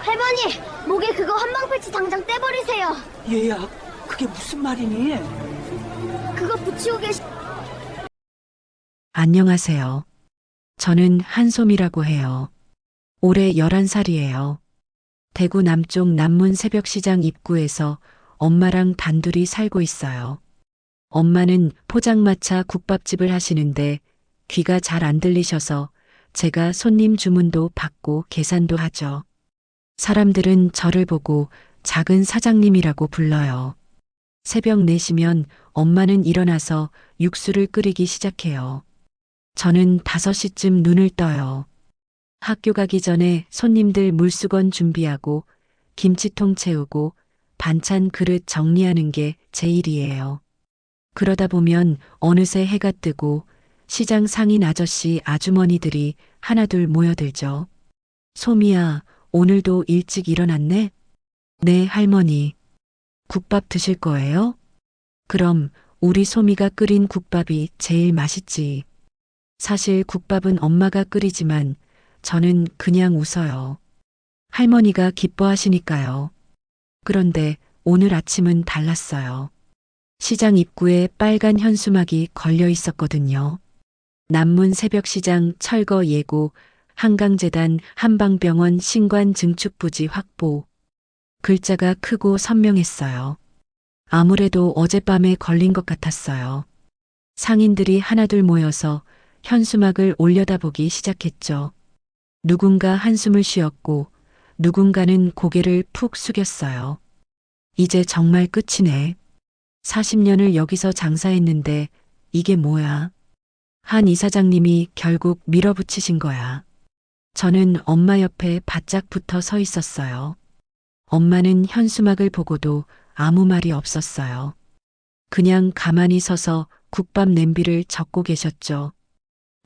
할머니, 목에 그거 한방 패치 당장 떼버리세요. 얘야, 그게 무슨 말이니? 그거 붙이고 계시... 안녕하세요. 저는 한솜이라고 해요. 올해 11살이에요. 대구 남쪽 남문 새벽시장 입구에서 엄마랑 단둘이 살고 있어요. 엄마는 포장마차 국밥집을 하시는데 귀가 잘 안 들리셔서 제가 손님 주문도 받고 계산도 하죠. 사람들은 저를 보고 작은 사장님이라고 불러요. 새벽 4시면 엄마는 일어나서 육수를 끓이기 시작해요. 저는 5시쯤 눈을 떠요. 학교 가기 전에 손님들 물수건 준비하고 김치통 채우고 반찬 그릇 정리하는 게 제 일이에요. 그러다 보면 어느새 해가 뜨고 시장 상인 아저씨 아주머니들이 하나둘 모여들죠. 소미야, 오늘도 일찍 일어났네? 네, 할머니. 국밥 드실 거예요? 그럼 우리 소미가 끓인 국밥이 제일 맛있지. 사실 국밥은 엄마가 끓이지만 저는 그냥 웃어요. 할머니가 기뻐하시니까요. 그런데 오늘 아침은 달랐어요. 시장 입구에 빨간 현수막이 걸려 있었거든요. 남문 새벽시장 철거 예고, 한강재단 한방병원 신관 증축부지 확보. 글자가 크고 선명했어요. 아무래도 어젯밤에 걸린 것 같았어요. 상인들이 하나둘 모여서 현수막을 올려다보기 시작했죠. 누군가 한숨을 쉬었고 누군가는 고개를 푹 숙였어요. 이제 정말 끝이네. 40년을 여기서 장사했는데 이게 뭐야? 한 이사장님이 결국 밀어붙이신 거야. 저는 엄마 옆에 바짝 붙어 서 있었어요. 엄마는 현수막을 보고도 아무 말이 없었어요. 그냥 가만히 서서 국밥 냄비를 적고 계셨죠.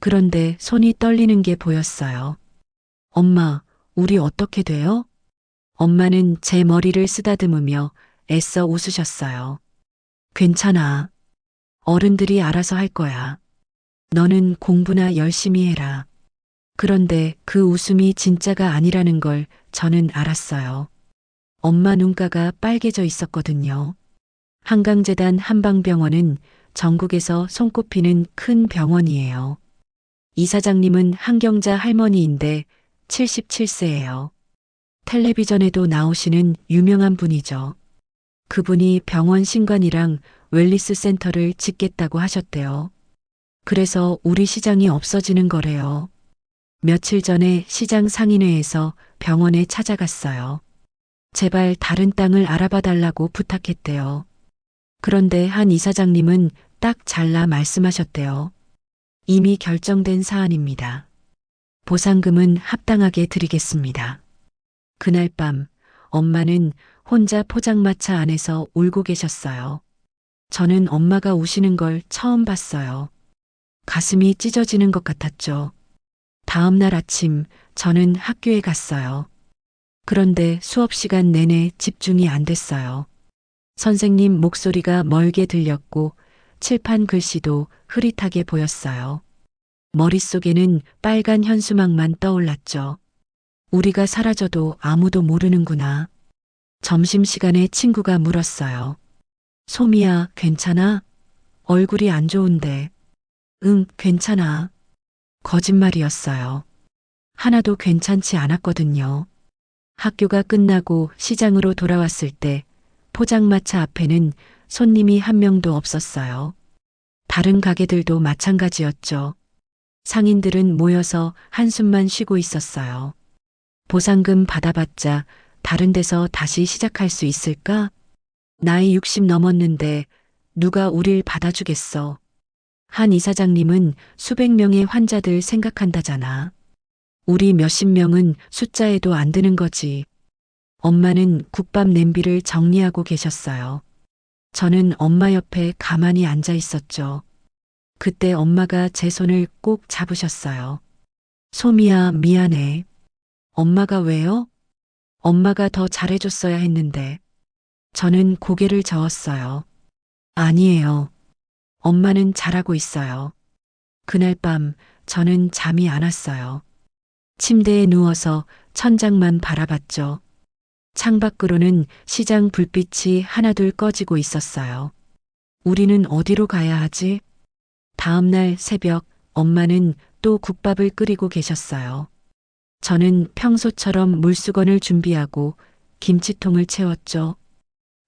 그런데 손이 떨리는 게 보였어요. 엄마, 우리 어떻게 돼요? 엄마는 제 머리를 쓰다듬으며 애써 웃으셨어요. 괜찮아. 어른들이 알아서 할 거야. 너는 공부나 열심히 해라. 그런데 그 웃음이 진짜가 아니라는 걸 저는 알았어요. 엄마 눈가가 빨개져 있었거든요. 한강재단 한방병원은 전국에서 손꼽히는 큰 병원이에요. 이사장님은 한경자 할머니인데 77세예요. 텔레비전에도 나오시는 유명한 분이죠. 그분이 병원 신관이랑 웰니스 센터를 짓겠다고 하셨대요. 그래서 우리 시장이 없어지는 거래요. 며칠 전에 시장 상인회에서 병원에 찾아갔어요. 제발 다른 땅을 알아봐 달라고 부탁했대요. 그런데 한 이사장님은 딱 잘라 말씀하셨대요. 이미 결정된 사안입니다. 보상금은 합당하게 드리겠습니다. 그날 밤 엄마는 혼자 포장마차 안에서 울고 계셨어요. 저는 엄마가 우시는 걸 처음 봤어요. 가슴이 찢어지는 것 같았죠. 다음 날 아침 저는 학교에 갔어요. 그런데 수업 시간 내내 집중이 안 됐어요. 선생님 목소리가 멀게 들렸고 칠판 글씨도 흐릿하게 보였어요. 머릿속에는 빨간 현수막만 떠올랐죠. 우리가 사라져도 아무도 모르는구나. 점심시간에 친구가 물었어요. 소미야, 괜찮아? 얼굴이 안 좋은데. 응, 괜찮아. 거짓말이었어요. 하나도 괜찮지 않았거든요. 학교가 끝나고 시장으로 돌아왔을 때 포장마차 앞에는 손님이 한 명도 없었어요. 다른 가게들도 마찬가지였죠. 상인들은 모여서 한숨만 쉬고 있었어요. 보상금 받아봤자 다른 데서 다시 시작할 수 있을까? 나이 60 넘었는데 누가 우릴 받아주겠어. 한 이사장님은 수백 명의 환자들 생각한다잖아. 우리 몇십 명은 숫자에도 안 드는 거지. 엄마는 국밥 냄비를 정리하고 계셨어요. 저는 엄마 옆에 가만히 앉아 있었죠. 그때 엄마가 제 손을 꼭 잡으셨어요. 소미야, 미안해. 엄마가 왜요? 엄마가 더 잘해줬어야 했는데. 저는 고개를 저었어요. 아니에요. 엄마는 잘하고 있어요. 그날 밤 저는 잠이 안 왔어요. 침대에 누워서 천장만 바라봤죠. 창밖으로는 시장 불빛이 하나둘 꺼지고 있었어요. 우리는 어디로 가야 하지? 다음 날 새벽 엄마는 또 국밥을 끓이고 계셨어요. 저는 평소처럼 물수건을 준비하고 김치통을 채웠죠.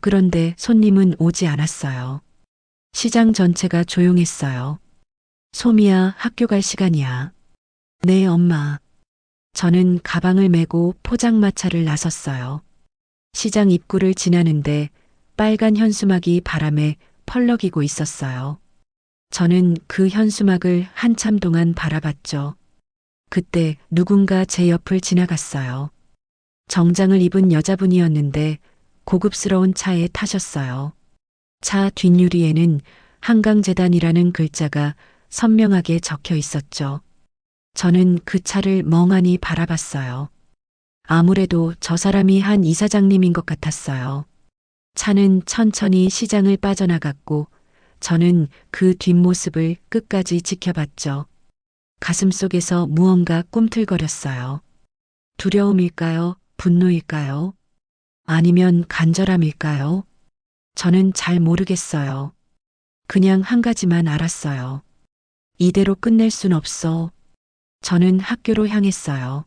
그런데 손님은 오지 않았어요. 시장 전체가 조용했어요. 소미야, 학교 갈 시간이야. 네, 엄마. 저는 가방을 메고 포장마차를 나섰어요. 시장 입구를 지나는데 빨간 현수막이 바람에 펄럭이고 있었어요. 저는 그 현수막을 한참 동안 바라봤죠. 그때 누군가 제 옆을 지나갔어요. 정장을 입은 여자분이었는데 고급스러운 차에 타셨어요. 차 뒷유리에는 한강재단이라는 글자가 선명하게 적혀 있었죠. 저는 그 차를 멍하니 바라봤어요. 아무래도 저 사람이 한 이사장님인 것 같았어요. 차는 천천히 시장을 빠져나갔고 저는 그 뒷모습을 끝까지 지켜봤죠. 가슴속에서 무언가 꿈틀거렸어요. 두려움일까요? 분노일까요? 아니면 간절함일까요? 저는 잘 모르겠어요. 그냥 한 가지만 알았어요. 이대로 끝낼 순 없어. 저는 학교로 향했어요.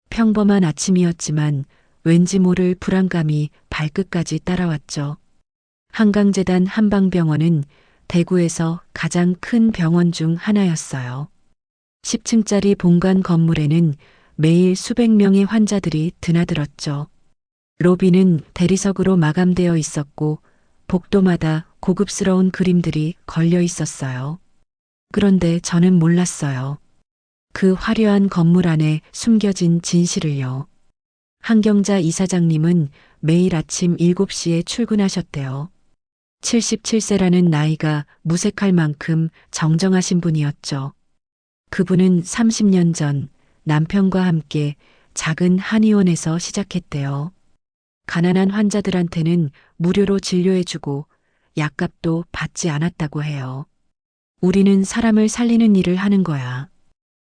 평범한 아침이었지만 왠지 모를 불안감이 발끝까지 따라왔죠. 한강재단 한방병원은 대구에서 가장 큰 병원 중 하나였어요. 10층짜리 본관 건물에는 매일 수백 명의 환자들이 드나들었죠. 로비는 대리석으로 마감되어 있었고 복도마다 고급스러운 그림들이 걸려 있었어요. 그런데 저는 몰랐어요. 그 화려한 건물 안에 숨겨진 진실을요. 한경자 이사장님은 매일 아침 7시에 출근하셨대요. 77세라는 나이가 무색할 만큼 정정하신 분이었죠. 그분은 30년 전 남편과 함께 작은 한의원에서 시작했대요. 가난한 환자들한테는 무료로 진료해주고 약값도 받지 않았다고 해요. 우리는 사람을 살리는 일을 하는 거야.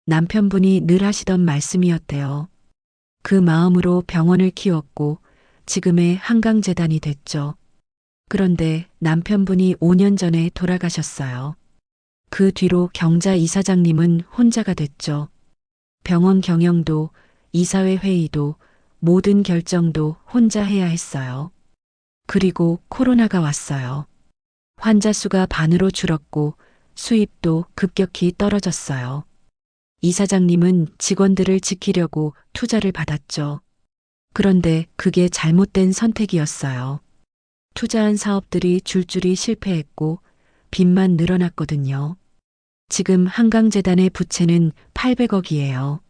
남편분이 늘 하시던 말씀이었대요. 그 마음으로 병원을 키웠고 지금의 한강재단이 됐죠. 그런데 남편분이 5년 전에 돌아가셨어요. 그 뒤로 경자 이사장님은 혼자가 됐죠. 병원 경영도 이사회 회의도 모든 결정도 혼자 해야 했어요. 그리고 코로나가 왔어요. 환자 수가 반으로 줄었고 수입도 급격히 떨어졌어요. 이사장님은 직원들을 지키려고 투자를 받았죠. 그런데 그게 잘못된 선택이었어요. 투자한 사업들이 줄줄이 실패했고 빚만 늘어났거든요. 지금 한강재단의 부채는 800억이에요.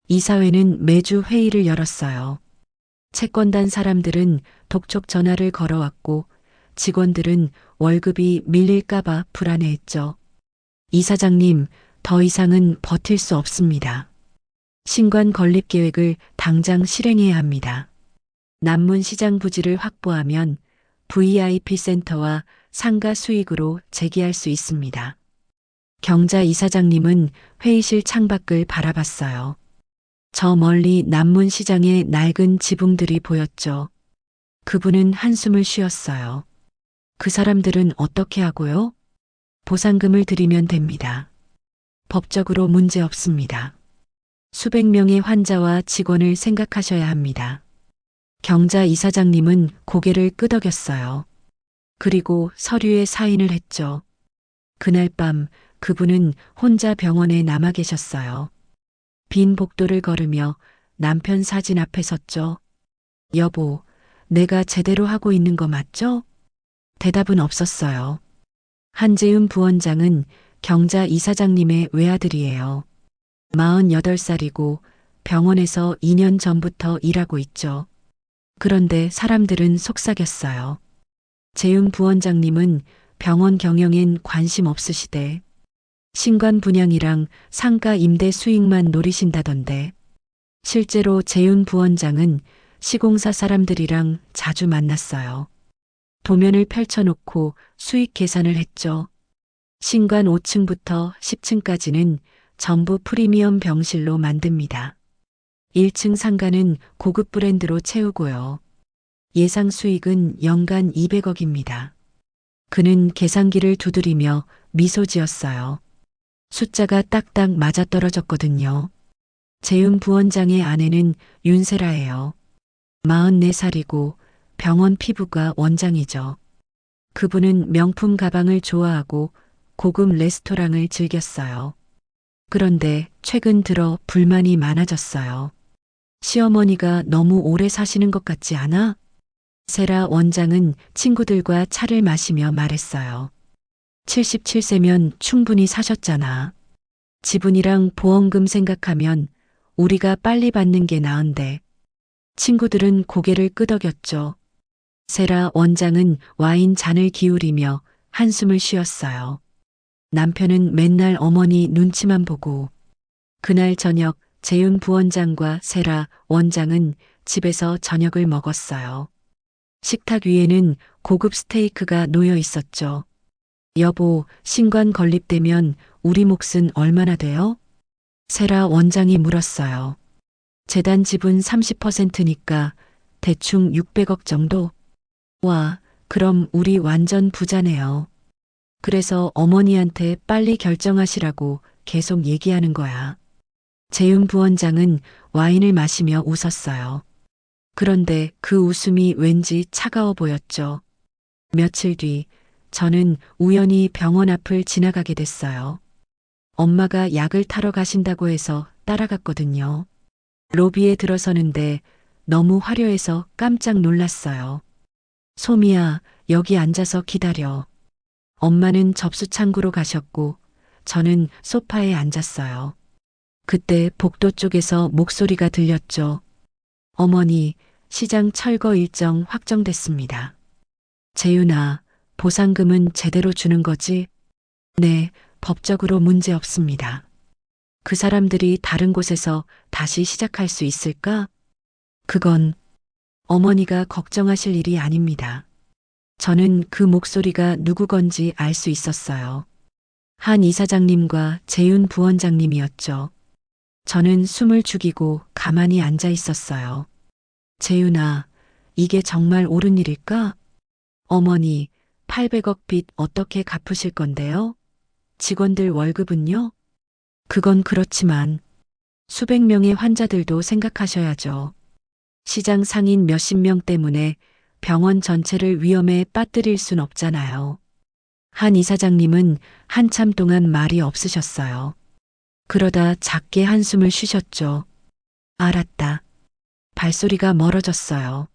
이사회는 매주 회의를 열었어요. 채권단 사람들은 독촉 전화를 걸어왔고 직원들은 월급이 밀릴까봐 불안해했죠. 이사장님, 더 이상은 버틸 수 없습니다. 신관 건립 계획을 당장 실행해야 합니다. 남문 시장 부지를 확보하면 VIP 센터와 상가 수익으로 재기할 수 있습니다. 경자 이사장님은 회의실 창밖을 바라봤어요. 저 멀리 남문 시장의 낡은 지붕들이 보였죠. 그분은 한숨을 쉬었어요. 그 사람들은 어떻게 하고요? 보상금을 드리면 됩니다. 법적으로 문제 없습니다. 수백 명의 환자와 직원을 생각하셔야 합니다. 경자 이사장님은 고개를 끄덕였어요. 그리고 서류에 사인을 했죠. 그날 밤 그분은 혼자 병원에 남아 계셨어요. 빈 복도를 걸으며 남편 사진 앞에 섰죠. 여보, 내가 제대로 하고 있는 거 맞죠? 대답은 없었어요. 한재윤 부원장은 경자 이사장님의 외아들이에요. 48살이고 병원에서 2년 전부터 일하고 있죠. 그런데 사람들은 속삭였어요. 재윤 부원장님은 병원 경영엔 관심 없으시대. 신관 분양이랑 상가 임대 수익만 노리신다던데. 실제로 재윤 부원장은 시공사 사람들이랑 자주 만났어요. 도면을 펼쳐놓고 수익 계산을 했죠. 신관 5층부터 10층까지는 전부 프리미엄 병실로 만듭니다. 1층 상가는 고급 브랜드로 채우고요. 예상 수익은 연간 200억입니다. 그는 계산기를 두드리며 미소 지었어요. 숫자가 딱딱 맞아떨어졌거든요. 재윤 부원장의 아내는 윤세라예요. 44살이고 병원 피부가 원장이죠. 그분은 명품 가방을 좋아하고 고급 레스토랑을 즐겼어요. 그런데 최근 들어 불만이 많아졌어요. 시어머니가 너무 오래 사시는 것 같지 않아? 세라 원장은 친구들과 차를 마시며 말했어요. 77세면 충분히 사셨잖아. 지분이랑 보험금 생각하면 우리가 빨리 받는 게 나은데. 친구들은 고개를 끄덕였죠. 세라 원장은 와인 잔을 기울이며 한숨을 쉬었어요. 남편은 맨날 어머니 눈치만 보고. 그날 저녁 재윤 부원장과 세라 원장은 집에서 저녁을 먹었어요. 식탁 위에는 고급 스테이크가 놓여 있었죠. 여보, 신관 건립되면 우리 몫은 얼마나 돼요? 세라 원장이 물었어요. 재단 지분 30%니까 대충 600억 정도? 와, 그럼 우리 완전 부자네요. 그래서 어머니한테 빨리 결정하시라고 계속 얘기하는 거야. 재윤 부원장은 와인을 마시며 웃었어요. 그런데 그 웃음이 왠지 차가워 보였죠. 며칠 뒤 저는 우연히 병원 앞을 지나가게 됐어요. 엄마가 약을 타러 가신다고 해서 따라갔거든요. 로비에 들어서는데 너무 화려해서 깜짝 놀랐어요. 소미야, 여기 앉아서 기다려. 엄마는 접수 창구로 가셨고 저는 소파에 앉았어요. 그때 복도 쪽에서 목소리가 들렸죠. 어머니, 시장 철거 일정 확정됐습니다. 재윤아, 보상금은 제대로 주는 거지? 네, 법적으로 문제 없습니다. 그 사람들이 다른 곳에서 다시 시작할 수 있을까? 그건 어머니가 걱정하실 일이 아닙니다. 저는 그 목소리가 누구 건지 알 수 있었어요. 한 이사장님과 재윤 부원장님이었죠. 저는 숨을 죽이고 가만히 앉아 있었어요. 재윤아, 이게 정말 옳은 일일까? 어머니, 800억 빚 어떻게 갚으실 건데요? 직원들 월급은요? 그건 그렇지만 수백 명의 환자들도 생각하셔야죠. 시장 상인 몇십 명 때문에 병원 전체를 위험에 빠뜨릴 순 없잖아요. 한 이사장님은 한참 동안 말이 없으셨어요. 그러다 작게 한숨을 쉬셨죠. 알았다. 발소리가 멀어졌어요.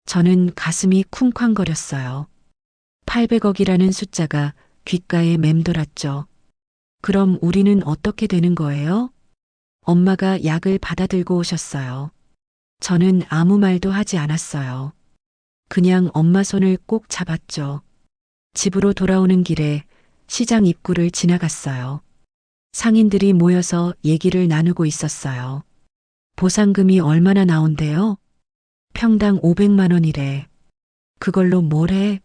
저는 가슴이 쿵쾅거렸어요. 800억이라는 숫자가 귓가에 맴돌았죠. 그럼 우리는 어떻게 되는 거예요? 엄마가 약을 받아들고 오셨어요. 저는 아무 말도 하지 않았어요. 그냥 엄마 손을 꼭 잡았죠. 집으로 돌아오는 길에 시장 입구를 지나갔어요. 상인들이 모여서 얘기를 나누고 있었어요. 보상금이 얼마나 나온대요? 평당 500만 원이래. 그걸로 뭘 해?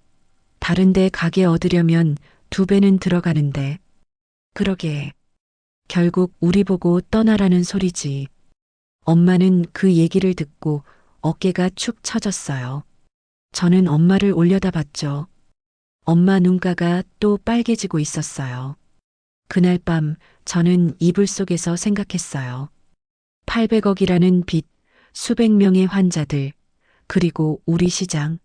다른 데 가게 얻으려면 2배는 들어가는데. 그러게. 결국 우리 보고 떠나라는 소리지. 엄마는 그 얘기를 듣고 어깨가 축 처졌어요. 저는 엄마를 올려다봤죠. 엄마 눈가가 또 빨개지고 있었어요. 그날 밤 저는 이불 속에서 생각했어요. 800억이라는 빚, 수백 명의 환자들, 그리고 우리 시장.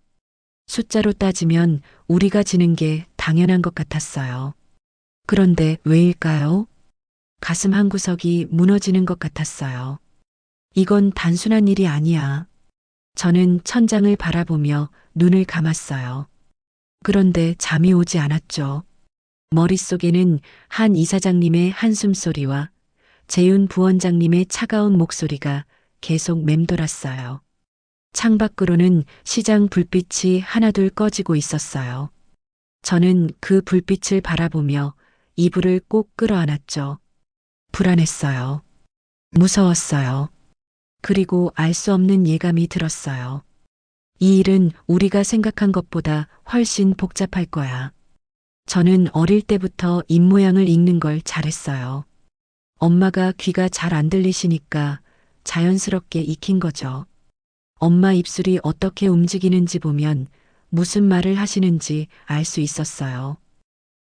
숫자로 따지면 우리가 지는 게 당연한 것 같았어요. 그런데 왜일까요? 가슴 한구석이 무너지는 것 같았어요. 이건 단순한 일이 아니야. 저는 천장을 바라보며 눈을 감았어요. 그런데 잠이 오지 않았죠. 머릿속에는 한 이사장님의 한숨소리와 재윤 부원장님의 차가운 목소리가 계속 맴돌았어요. 창밖으로는 시장 불빛이 하나둘 꺼지고 있었어요. 저는 그 불빛을 바라보며 이불을 꼭 끌어안았죠. 불안했어요. 무서웠어요. 그리고 알 수 없는 예감이 들었어요. 이 일은 우리가 생각한 것보다 훨씬 복잡할 거야. 저는 어릴 때부터 입모양을 읽는 걸 잘했어요. 엄마가 귀가 잘 안 들리시니까 자연스럽게 익힌 거죠. 엄마 입술이 어떻게 움직이는지 보면 무슨 말을 하시는지 알 수 있었어요.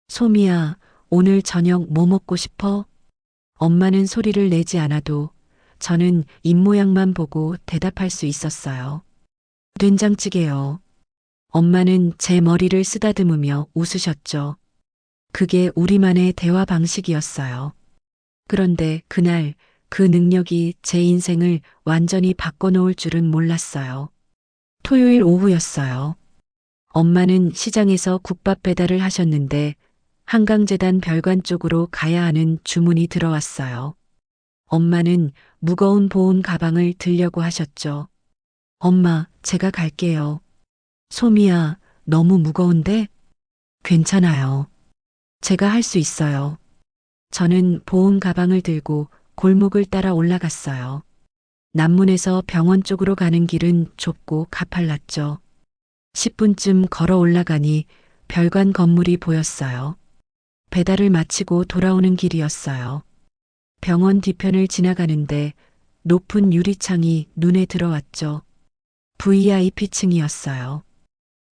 소미야, 오늘 저녁 뭐 먹고 싶어? 엄마는 소리를 내지 않아도 저는 입모양만 보고 대답할 수 있었어요. 된장찌개요. 엄마는 제 머리를 쓰다듬으며 웃으셨죠. 그게 우리만의 대화 방식이었어요. 그런데 그날 그 능력이 제 인생을 완전히 바꿔놓을 줄은 몰랐어요. 토요일 오후였어요. 엄마는 시장에서 국밥 배달을 하셨는데 한강재단 별관 쪽으로 가야 하는 주문이 들어왔어요. 엄마는 무거운 보온 가방을 들려고 하셨죠. 엄마, 제가 갈게요. 소미야, 너무 무거운데? 괜찮아요. 제가 할 수 있어요. 저는 보온 가방을 들고 골목을 따라 올라갔어요. 남문에서 병원 쪽으로 가는 길은 좁고 가팔랐죠. 10분쯤 걸어 올라가니 별관 건물이 보였어요. 배달을 마치고 돌아오는 길이었어요. 병원 뒤편을 지나가는데 높은 유리창이 눈에 들어왔죠. VIP층이었어요.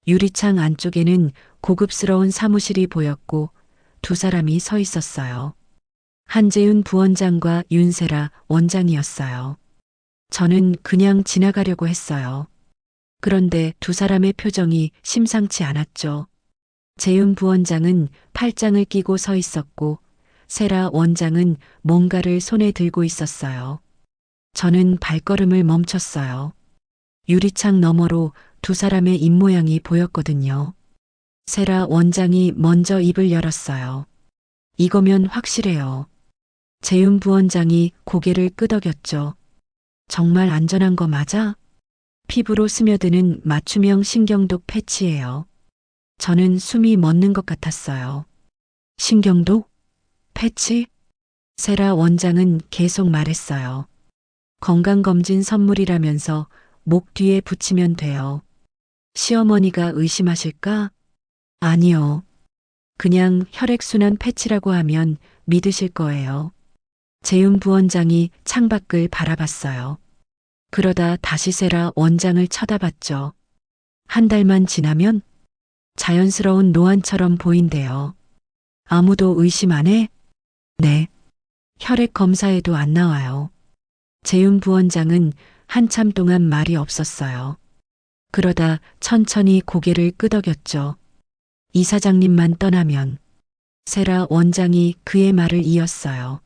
유리창 안쪽에는 고급스러운 사무실이 보였고 두 사람이 서 있었어요. 한재윤 부원장과 윤세라 원장이었어요. 저는 그냥 지나가려고 했어요. 그런데 두 사람의 표정이 심상치 않았죠. 재윤 부원장은 팔짱을 끼고 서 있었고 세라 원장은 뭔가를 손에 들고 있었어요. 저는 발걸음을 멈췄어요. 유리창 너머로 두 사람의 입모양이 보였거든요. 세라 원장이 먼저 입을 열었어요. 이거면 확실해요. 재윤 부원장이 고개를 끄덕였죠. 정말 안전한 거 맞아? 피부로 스며드는 맞춤형 신경독 패치예요. 저는 숨이 멎는 것 같았어요. 신경독? 패치? 세라 원장은 계속 말했어요. 건강검진 선물이라면서 목 뒤에 붙이면 돼요. 시어머니가 의심하실까? 아니요. 그냥 혈액순환 패치라고 하면 믿으실 거예요. 재윤 부원장이 창밖을 바라봤어요. 그러다 다시 세라 원장을 쳐다봤죠. 한 달만 지나면 자연스러운 노안처럼 보인대요. 아무도 의심 안 해? 네. 혈액 검사에도 안 나와요. 재윤 부원장은 한참 동안 말이 없었어요. 그러다 천천히 고개를 끄덕였죠. 이사장님만 떠나면. 세라 원장이 그의 말을 이었어요.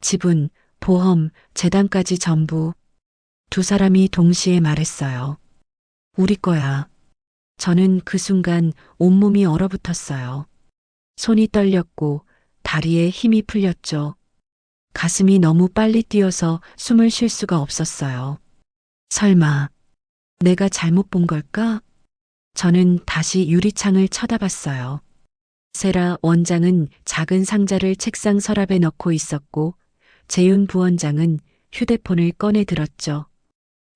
지분, 보험, 재단까지 전부. 두 사람이 동시에 말했어요. 우리 거야. 저는 그 순간 온몸이 얼어붙었어요. 손이 떨렸고 다리에 힘이 풀렸죠. 가슴이 너무 빨리 뛰어서 숨을 쉴 수가 없었어요. 설마 내가 잘못 본 걸까? 저는 다시 유리창을 쳐다봤어요. 세라 원장은 작은 상자를 책상 서랍에 넣고 있었고 재윤 부원장은 휴대폰을 꺼내 들었죠.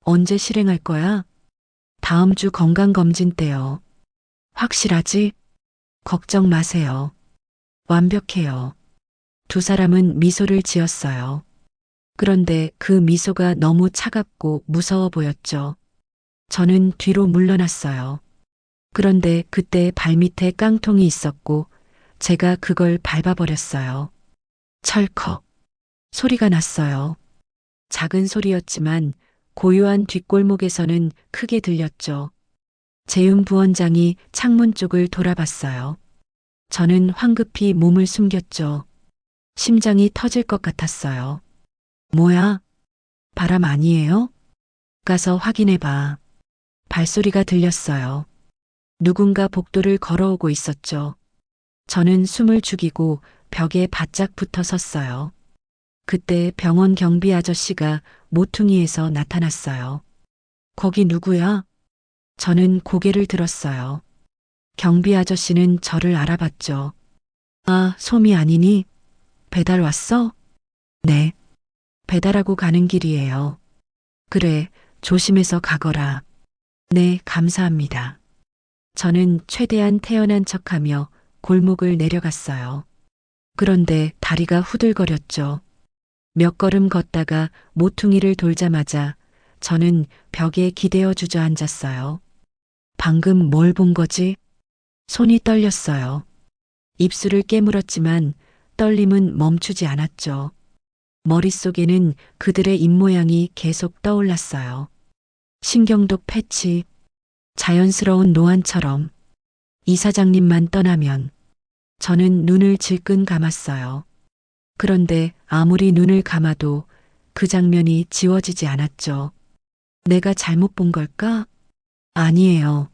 언제 실행할 거야? 다음 주 건강검진 때요. 확실하지? 걱정 마세요. 완벽해요. 두 사람은 미소를 지었어요. 그런데 그 미소가 너무 차갑고 무서워 보였죠. 저는 뒤로 물러났어요. 그런데 그때 발밑에 깡통이 있었고 제가 그걸 밟아버렸어요. 철컥. 소리가 났어요. 작은 소리였지만 고요한 뒷골목에서는 크게 들렸죠. 재윤 부원장이 창문 쪽을 돌아봤어요. 저는 황급히 몸을 숨겼죠. 심장이 터질 것 같았어요. 뭐야? 바람 아니에요? 가서 확인해봐. 발소리가 들렸어요. 누군가 복도를 걸어오고 있었죠. 저는 숨을 죽이고 벽에 바짝 붙어 섰어요. 그때 병원 경비 아저씨가 모퉁이에서 나타났어요. 거기 누구야? 저는 고개를 들었어요. 경비 아저씨는 저를 알아봤죠. 아, 소미 아니니? 배달 왔어? 네. 배달하고 가는 길이에요. 그래, 조심해서 가거라. 네, 감사합니다. 저는 최대한 태연한 척하며 골목을 내려갔어요. 그런데 다리가 후들거렸죠. 몇 걸음 걷다가 모퉁이를 돌자마자 저는 벽에 기대어 주저앉았어요. 방금 뭘 본 거지? 손이 떨렸어요. 입술을 깨물었지만 떨림은 멈추지 않았죠. 머릿속에는 그들의 입모양이 계속 떠올랐어요. 신경독 패치, 자연스러운 노안처럼. 이사장님만 떠나면 저는 눈을 질끈 감았어요. 그런데 아무리 눈을 감아도 그 장면이 지워지지 않았죠. 내가 잘못 본 걸까? 아니에요.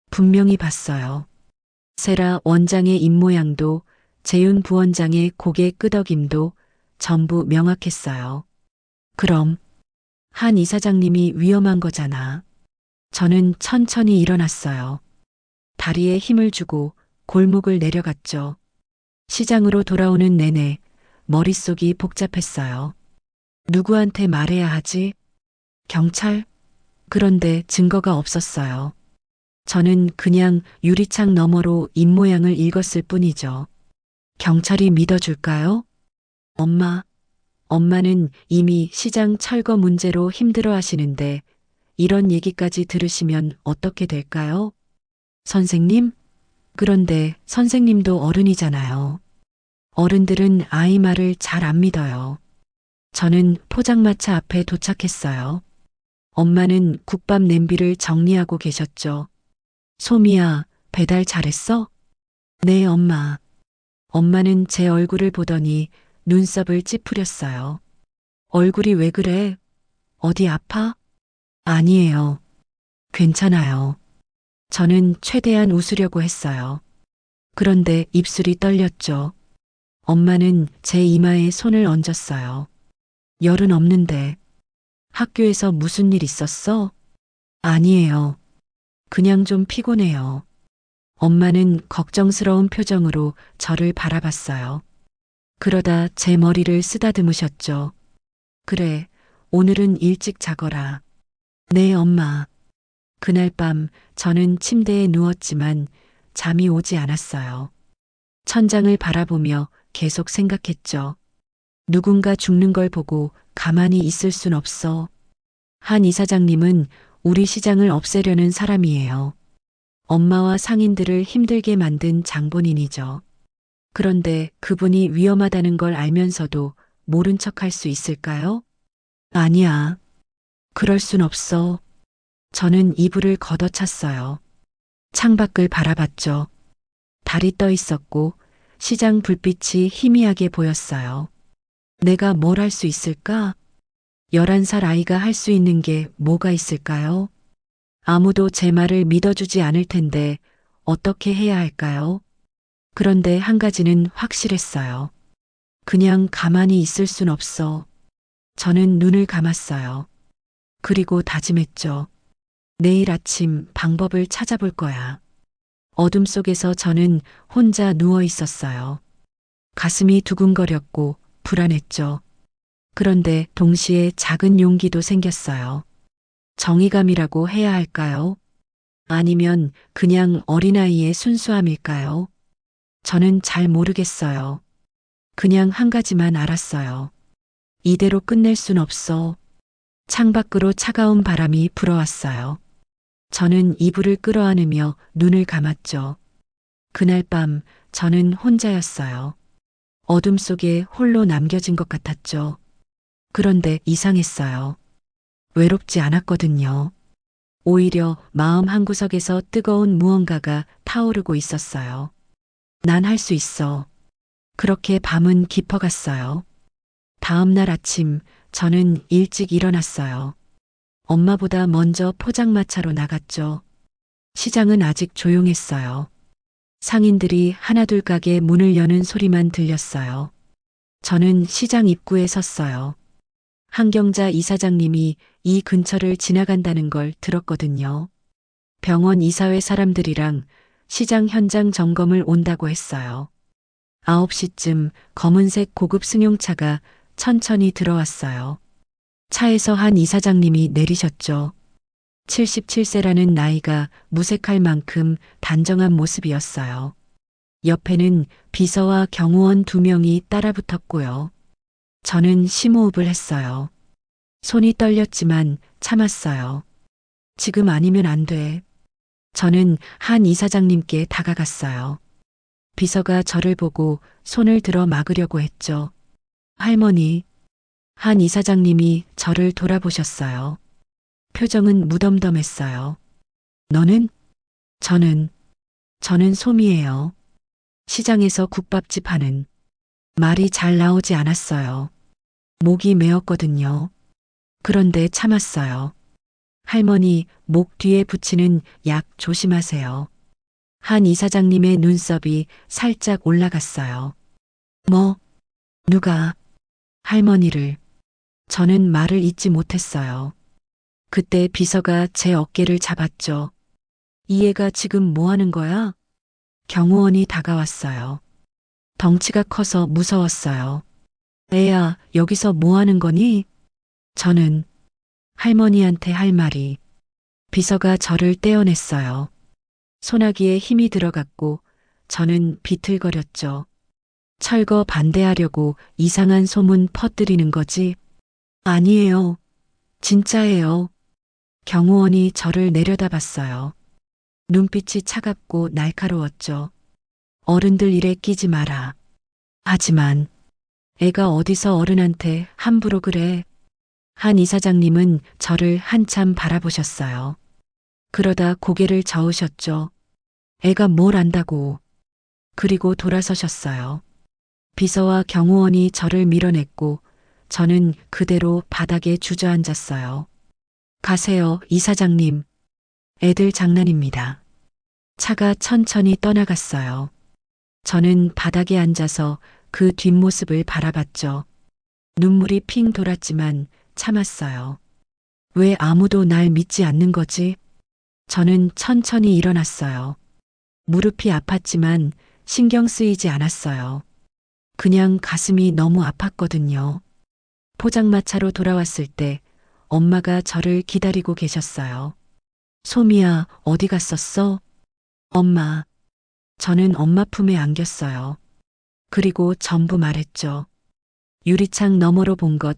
분명히 봤어요. 세라 원장의 입모양도 재윤 부원장의 고개 끄덕임도 전부 명확했어요. 그럼 한 이사장님이 위험한 거잖아. 저는 천천히 일어났어요. 다리에 힘을 주고 골목을 내려갔죠. 시장으로 돌아오는 내내 머릿속이 복잡했어요. 누구한테 말해야 하지? 경찰? 그런데 증거가 없었어요. 저는 그냥 유리창 너머로 입모양을 읽었을 뿐이죠. 경찰이 믿어줄까요? 엄마는 이미 시장 철거 문제로 힘들어 하시는데 이런 얘기까지 들으시면 어떻게 될까요? 선생님? 그런데 선생님도 어른이잖아요. 어른들은 아이 말을 잘 안 믿어요. 저는 포장마차 앞에 도착했어요. 엄마는 국밥 냄비를 정리하고 계셨죠. 소미야, 배달 잘했어? 네, 엄마. 엄마는 제 얼굴을 보더니 눈썹을 찌푸렸어요. 얼굴이 왜 그래? 어디 아파? 아니에요. 괜찮아요. 저는 최대한 웃으려고 했어요. 그런데 입술이 떨렸죠. 엄마는 제 이마에 손을 얹었어요. 열은 없는데. 학교에서 무슨 일 있었어? 아니에요. 그냥 좀 피곤해요. 엄마는 걱정스러운 표정으로 저를 바라봤어요. 그러다 제 머리를 쓰다듬으셨죠. 그래, 오늘은 일찍 자거라. 네, 엄마. 그날 밤 저는 침대에 누웠지만 잠이 오지 않았어요. 천장을 바라보며 계속 생각했죠. 누군가 죽는 걸 보고 가만히 있을 순 없어. 한 이사장님은 우리 시장을 없애려는 사람이에요. 엄마와 상인들을 힘들게 만든 장본인이죠. 그런데 그분이 위험하다는 걸 알면서도 모른 척 할 수 있을까요? 아니야. 그럴 순 없어. 저는 이불을 걷어찼어요. 창밖을 바라봤죠. 달이 떠 있었고 시장 불빛이 희미하게 보였어요. 내가 뭘 할 수 있을까? 11살 아이가 할 수 있는 게 뭐가 있을까요? 아무도 제 말을 믿어주지 않을 텐데 어떻게 해야 할까요? 그런데 한 가지는 확실했어요. 그냥 가만히 있을 순 없어. 저는 눈을 감았어요. 그리고 다짐했죠. 내일 아침 방법을 찾아볼 거야. 어둠 속에서 저는 혼자 누워 있었어요. 가슴이 두근거렸고 불안했죠. 그런데 동시에 작은 용기도 생겼어요. 정의감이라고 해야 할까요? 아니면 그냥 어린아이의 순수함일까요? 저는 잘 모르겠어요. 그냥 한 가지만 알았어요. 이대로 끝낼 순 없어. 창밖으로 차가운 바람이 불어왔어요. 저는 이불을 끌어안으며 눈을 감았죠. 그날 밤 저는 혼자였어요. 어둠 속에 홀로 남겨진 것 같았죠. 그런데 이상했어요. 외롭지 않았거든요. 오히려 마음 한구석에서 뜨거운 무언가가 타오르고 있었어요. 난 할 수 있어. 그렇게 밤은 깊어갔어요. 다음 날 아침 저는 일찍 일어났어요. 엄마보다 먼저 포장마차로 나갔죠. 시장은 아직 조용했어요. 상인들이 하나둘 가게 문을 여는 소리만 들렸어요. 저는 시장 입구에 섰어요. 한경자 이사장님이 이 근처를 지나간다는 걸 들었거든요. 병원 이사회 사람들이랑 시장 현장 점검을 온다고 했어요. 9시쯤 검은색 고급 승용차가 천천히 들어왔어요. 차에서 한 이사장님이 내리셨죠. 77세라는 나이가 무색할 만큼 단정한 모습이었어요. 옆에는 비서와 경호원 2명이 따라붙었고요. 저는 심호흡을 했어요. 손이 떨렸지만 참았어요. 지금 아니면 안 돼. 저는 한 이사장님께 다가갔어요. 비서가 저를 보고 손을 들어 막으려고 했죠. 할머니, 한 이사장님이 저를 돌아보셨어요. 표정은 무덤덤했어요. 너는? 저는 솜이에요. 시장에서 국밥집 하는. 말이 잘 나오지 않았어요. 목이 메었거든요. 그런데 참았어요. 할머니, 목 뒤에 붙이는 약 조심하세요. 한 이사장님의 눈썹이 살짝 올라갔어요. 뭐? 누가? 할머니를. 저는 말을 잇지 못했어요. 그때 비서가 제 어깨를 잡았죠. 이 애가 지금 뭐 하는 거야? 경호원이 다가왔어요. 덩치가 커서 무서웠어요. 애야, 여기서 뭐 하는 거니? 저는 할머니한테 할 말이. 비서가 저를 떼어냈어요. 소나기에 힘이 들어갔고 저는 비틀거렸죠. 철거 반대하려고 이상한 소문 퍼뜨리는 거지? 아니에요. 진짜예요. 경호원이 저를 내려다봤어요. 눈빛이 차갑고 날카로웠죠. 어른들 일에 끼지 마라. 하지만 애가 어디서 어른한테 함부로 그래. 한 이사장님은 저를 한참 바라보셨어요. 그러다 고개를 저으셨죠. 애가 뭘 안다고. 그리고 돌아서셨어요. 비서와 경호원이 저를 밀어냈고 저는 그대로 바닥에 주저앉았어요. 가세요, 이사장님. 애들 장난입니다. 차가 천천히 떠나갔어요. 저는 바닥에 앉아서 그 뒷모습을 바라봤죠. 눈물이 핑 돌았지만 참았어요. 왜 아무도 날 믿지 않는 거지? 저는 천천히 일어났어요. 무릎이 아팠지만 신경 쓰이지 않았어요. 그냥 가슴이 너무 아팠거든요. 포장마차로 돌아왔을 때 엄마가 저를 기다리고 계셨어요. 솜이야, 어디 갔었어? 엄마. 저는 엄마 품에 안겼어요. 그리고 전부 말했죠. 유리창 너머로 본 것,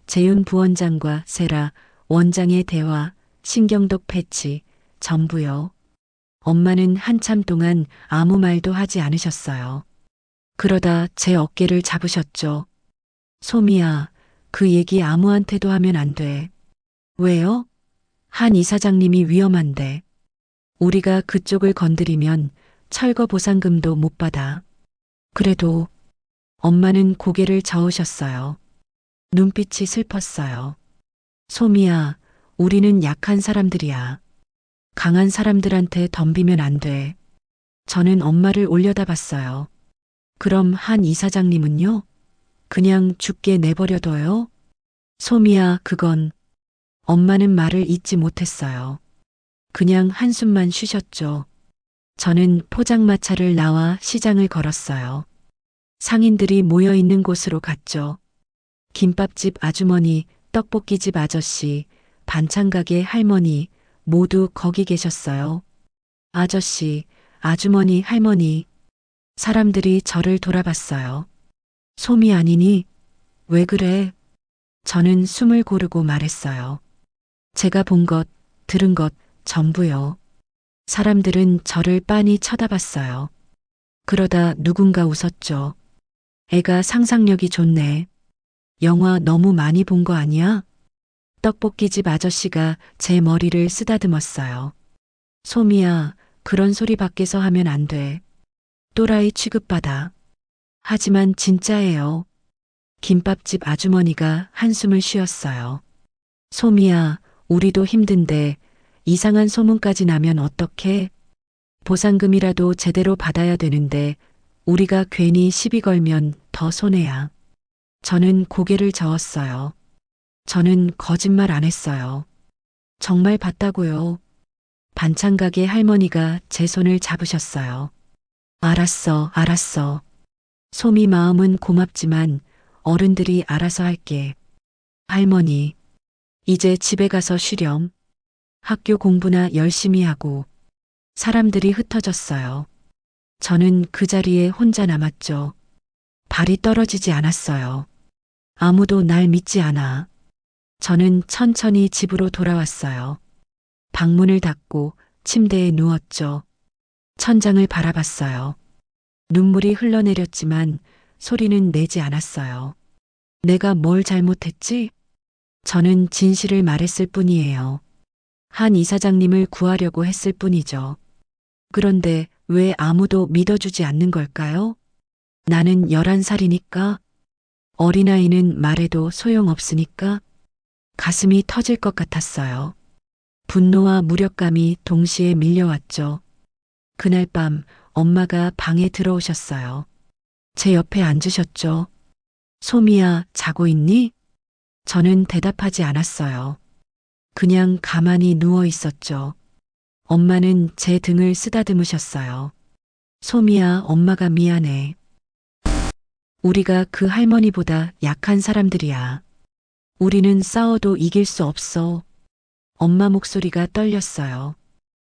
재윤 부원장과 세라 원장의 대화, 신경독 패치, 전부요. 엄마는 한참 동안 아무 말도 하지 않으셨어요. 그러다 제 어깨를 잡으셨죠. 솜이야, 그 얘기 아무한테도 하면 안 돼. 왜요? 한 이사장님이 위험한데. 우리가 그쪽을 건드리면 철거 보상금도 못 받아. 그래도 엄마는 고개를 저으셨어요. 눈빛이 슬펐어요. 솜이야, 우리는 약한 사람들이야. 강한 사람들한테 덤비면 안 돼. 저는 엄마를 올려다봤어요. 그럼 한 이사장님은요? 그냥 죽게 내버려둬요? 솜이야, 그건. 엄마는 말을 잇지 못했어요. 그냥 한숨만 쉬셨죠. 저는 포장마차를 나와 시장을 걸었어요. 상인들이 모여 있는 곳으로 갔죠. 김밥집 아주머니, 떡볶이집 아저씨, 반찬가게 할머니, 모두 거기 계셨어요. 아저씨, 아주머니, 할머니. 사람들이 저를 돌아봤어요. 솜이 아니니? 왜 그래? 저는 숨을 고르고 말했어요. 제가 본 것, 들은 것, 전부요. 사람들은 저를 빤히 쳐다봤어요. 그러다 누군가 웃었죠. 애가 상상력이 좋네. 영화 너무 많이 본 거 아니야? 떡볶이집 아저씨가 제 머리를 쓰다듬었어요. 솜이야, 그런 소리 밖에서 하면 안 돼. 또라이 취급받아. 하지만 진짜예요. 김밥집 아주머니가 한숨을 쉬었어요. 솜이야, 우리도 힘든데 이상한 소문까지 나면 어떡해? 보상금이라도 제대로 받아야 되는데 우리가 괜히 시비 걸면 더 손해야. 저는 고개를 저었어요. 저는 거짓말 안 했어요. 정말 봤다고요. 반찬가게 할머니가 제 손을 잡으셨어요. 알았어, 알았어. 솜이 마음은 고맙지만 어른들이 알아서 할게. 할머니, 이제 집에 가서 쉬렴. 학교 공부나 열심히 하고. 사람들이 흩어졌어요. 저는 그 자리에 혼자 남았죠. 발이 떨어지지 않았어요. 아무도 날 믿지 않아. 저는 천천히 집으로 돌아왔어요. 방문을 닫고 침대에 누웠죠. 천장을 바라봤어요. 눈물이 흘러내렸지만 소리는 내지 않았어요. 내가 뭘 잘못했지? 저는 진실을 말했을 뿐이에요. 한 이사장님을 구하려고 했을 뿐이죠. 그런데 왜 아무도 믿어주지 않는 걸까요? 나는 11살이니까? 어린아이는 말해도 소용없으니까? 가슴이 터질 것 같았어요. 분노와 무력감이 동시에 밀려왔죠. 그날 밤 엄마가 방에 들어오셨어요. 제 옆에 앉으셨죠. 소미야, 자고 있니? 저는 대답하지 않았어요. 그냥 가만히 누워 있었죠. 엄마는 제 등을 쓰다듬으셨어요. 소미야, 엄마가 미안해. 우리가 그 할머니보다 약한 사람들이야. 우리는 싸워도 이길 수 없어. 엄마 목소리가 떨렸어요.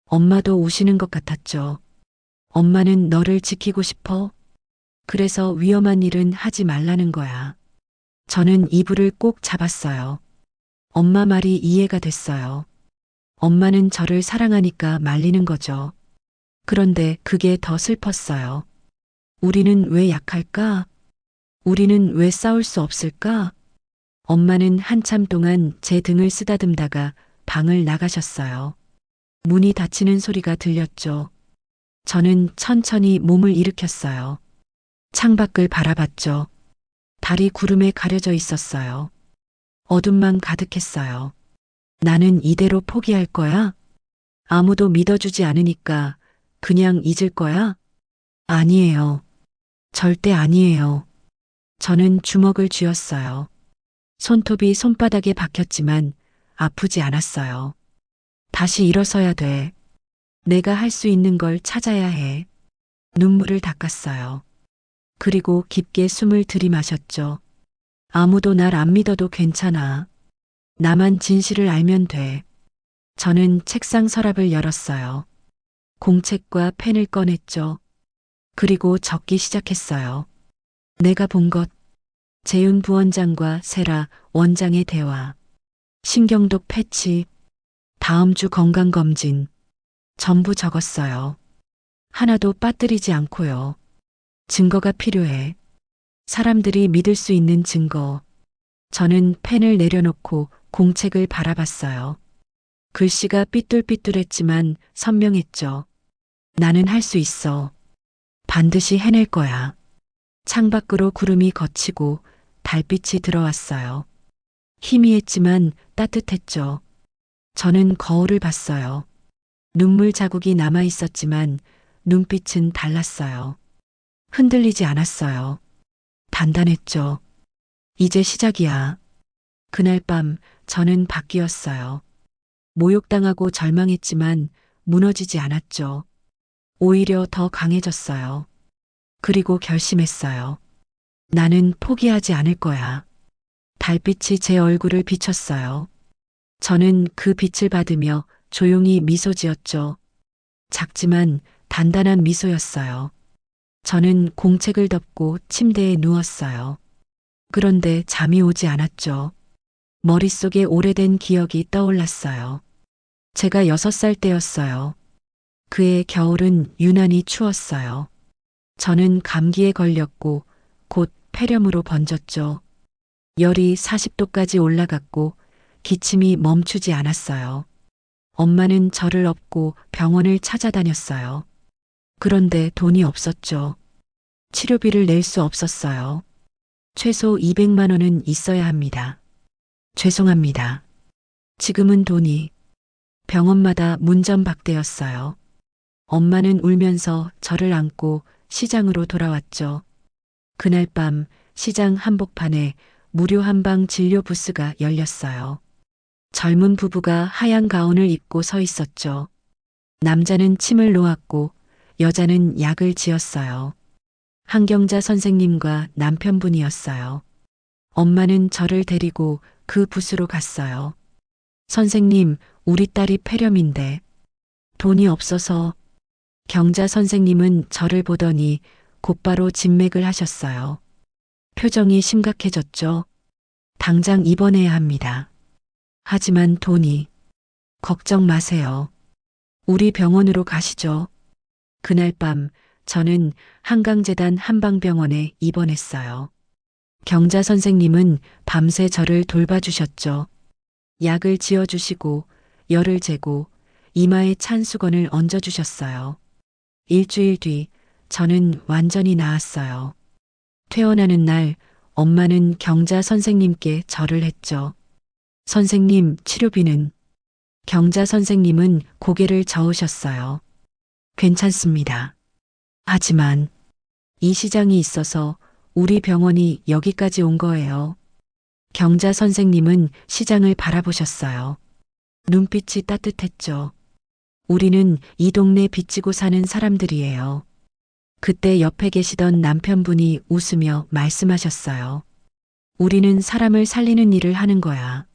엄마도 우시는 것 같았죠. 엄마는 너를 지키고 싶어. 그래서 위험한 일은 하지 말라는 거야. 저는 이불을 꼭 잡았어요. 엄마 말이 이해가 됐어요. 엄마는 저를 사랑하니까 말리는 거죠. 그런데 그게 더 슬펐어요. 우리는 왜 약할까? 우리는 왜 싸울 수 없을까? 엄마는 한참 동안 제 등을 쓰다듬다가 방을 나가셨어요. 문이 닫히는 소리가 들렸죠. 저는 천천히 몸을 일으켰어요. 창밖을 바라봤죠. 달이 구름에 가려져 있었어요. 어둠만 가득했어요. 나는 이대로 포기할 거야? 아무도 믿어주지 않으니까 그냥 잊을 거야? 아니에요. 절대 아니에요. 저는 주먹을 쥐었어요. 손톱이 손바닥에 박혔지만 아프지 않았어요. 다시 일어서야 돼. 내가 할 수 있는 걸 찾아야 해. 눈물을 닦았어요. 그리고 깊게 숨을 들이마셨죠. 아무도 날 안 믿어도 괜찮아. 나만 진실을 알면 돼. 저는 책상 서랍을 열었어요. 공책과 펜을 꺼냈죠. 그리고 적기 시작했어요. 내가 본 것, 재윤 부원장과 세라 원장의 대화, 신경독 패치, 다음 주 건강검진, 전부 적었어요. 하나도 빠뜨리지 않고요. 증거가 필요해. 사람들이 믿을 수 있는 증거. 저는 펜을 내려놓고 공책을 바라봤어요. 글씨가 삐뚤삐뚤했지만 선명했죠. 나는 할 수 있어. 반드시 해낼 거야. 창밖으로 구름이 걷히고 달빛이 들어왔어요. 희미했지만 따뜻했죠. 저는 거울을 봤어요. 눈물 자국이 남아 있었지만 눈빛은 달랐어요. 흔들리지 않았어요. 단단했죠. 이제 시작이야. 그날 밤 저는 바뀌었어요. 모욕당하고 절망했지만 무너지지 않았죠. 오히려 더 강해졌어요. 그리고 결심했어요. 나는 포기하지 않을 거야. 달빛이 제 얼굴을 비췄어요. 저는 그 빛을 받으며 조용히 미소 지었죠. 작지만 단단한 미소였어요. 저는 공책을 덮고 침대에 누웠어요. 그런데 잠이 오지 않았죠. 머릿속에 오래된 기억이 떠올랐어요. 제가 6살 때였어요. 그해 겨울은 유난히 추웠어요. 저는 감기에 걸렸고 곧 폐렴으로 번졌죠. 열이 40도까지 올라갔고 기침이 멈추지 않았어요. 엄마는 저를 업고 병원을 찾아다녔어요. 그런데 돈이 없었죠. 치료비를 낼 수 없었어요. 최소 200만 원은 있어야 합니다. 죄송합니다. 지금은 돈이 병원마다 문전박대였어요. 엄마는 울면서 저를 안고 시장으로 돌아왔죠. 그날 밤 시장 한복판에 무료 한방 진료 부스가 열렸어요. 젊은 부부가 하얀 가운을 입고 서 있었죠. 남자는 침을 놓았고 여자는 약을 지었어요. 한경자 선생님과 남편분이었어요. 엄마는 저를 데리고 그 부스로 갔어요. 선생님, 우리 딸이 폐렴인데 돈이 없어서. 경자 선생님은 저를 보더니 곧바로 진맥을 하셨어요. 표정이 심각해졌죠. 당장 입원해야 합니다. 하지만 돈이. 걱정 마세요. 우리 병원으로 가시죠. 그날 밤 저는 한강재단 한방병원에 입원했어요. 경자 선생님은 밤새 저를 돌봐주셨죠. 약을 지어주시고 열을 재고 이마에 찬 수건을 얹어주셨어요. 일주일 뒤 저는 완전히 나았어요. 퇴원하는 날 엄마는 경자 선생님께 절을 했죠. 선생님, 치료비는? 경자 선생님은 고개를 저으셨어요. 괜찮습니다. 하지만 이 시장이 있어서 우리 병원이 여기까지 온 거예요. 경자 선생님은 시장을 바라보셨어요. 눈빛이 따뜻했죠. 우리는 이 동네 빚지고 사는 사람들이에요. 그때 옆에 계시던 남편분이 웃으며 말씀하셨어요. 우리는 사람을 살리는 일을 하는 거야.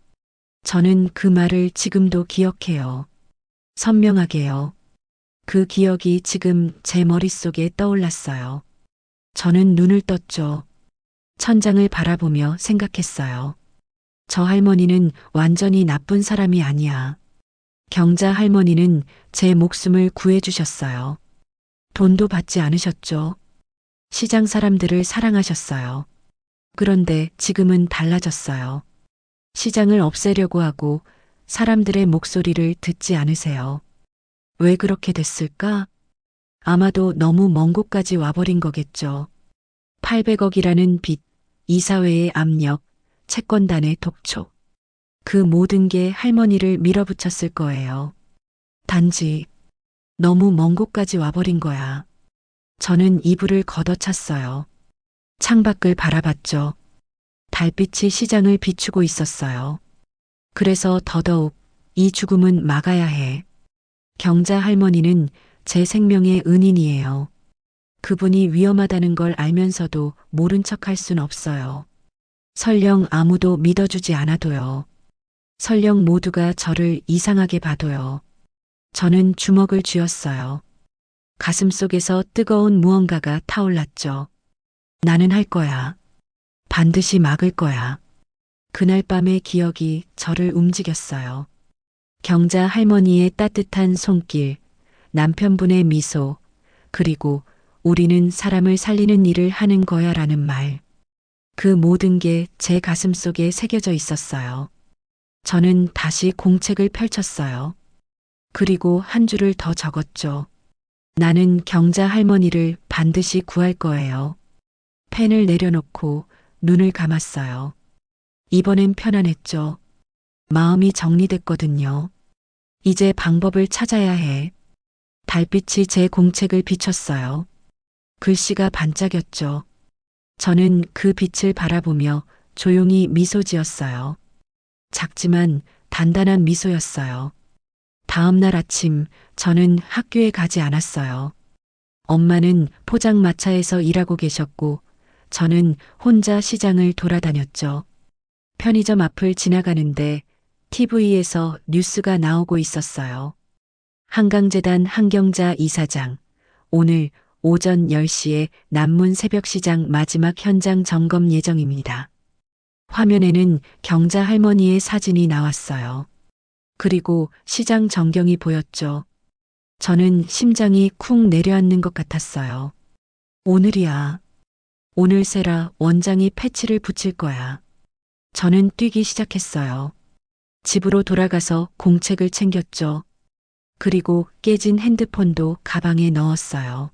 저는 그 말을 지금도 기억해요. 선명하게요. 그 기억이 지금 제 머릿속에 떠올랐어요. 저는 눈을 떴죠. 천장을 바라보며 생각했어요. 저 할머니는 완전히 나쁜 사람이 아니야. 경자 할머니는 제 목숨을 구해주셨어요. 돈도 받지 않으셨죠. 시장 사람들을 사랑하셨어요. 그런데 지금은 달라졌어요. 시장을 없애려고 하고 사람들의 목소리를 듣지 않으세요. 왜 그렇게 됐을까? 아마도 너무 먼 곳까지 와버린 거겠죠. 800억이라는 빚, 이사회의 압력, 채권단의 독촉. 그 모든 게 할머니를 밀어붙였을 거예요. 단지 너무 먼 곳까지 와버린 거야. 저는 이불을 걷어찼어요. 창밖을 바라봤죠. 달빛이 시장을 비추고 있었어요. 그래서 더더욱 이 죽음은 막아야 해. 경자 할머니는 제 생명의 은인이에요. 그분이 위험하다는 걸 알면서도 모른 척할 순 없어요. 설령 아무도 믿어주지 않아도요. 설령 모두가 저를 이상하게 봐도요. 저는 주먹을 쥐었어요. 가슴속에서 뜨거운 무언가가 타올랐죠. 나는 할 거야. 반드시 막을 거야. 그날 밤의 기억이 저를 움직였어요. 경자 할머니의 따뜻한 손길, 남편분의 미소, 그리고 우리는 사람을 살리는 일을 하는 거야 라는 말. 그 모든 게 제 가슴 속에 새겨져 있었어요. 저는 다시 공책을 펼쳤어요. 그리고 한 줄을 더 적었죠. 나는 경자 할머니를 반드시 구할 거예요. 펜을 내려놓고 눈을 감았어요. 이번엔 편안했죠. 마음이 정리됐거든요. 이제 방법을 찾아야 해. 달빛이 제 공책을 비췄어요. 글씨가 반짝였죠. 저는 그 빛을 바라보며 조용히 미소 지었어요. 작지만 단단한 미소였어요. 다음 날 아침 저는 학교에 가지 않았어요. 엄마는 포장마차에서 일하고 계셨고 저는 혼자 시장을 돌아다녔죠. 편의점 앞을 지나가는데 TV에서 뉴스가 나오고 있었어요. 한강재단 한경자 이사장, 오늘 오전 10시에 남문 새벽시장 마지막 현장 점검 예정입니다. 화면에는 경자 할머니의 사진이 나왔어요. 그리고 시장 전경이 보였죠. 저는 심장이 쿵 내려앉는 것 같았어요. 오늘이야. 오늘 세라 원장이 패치를 붙일 거야. 저는 뛰기 시작했어요. 집으로 돌아가서 공책을 챙겼죠. 그리고 깨진 핸드폰도 가방에 넣었어요.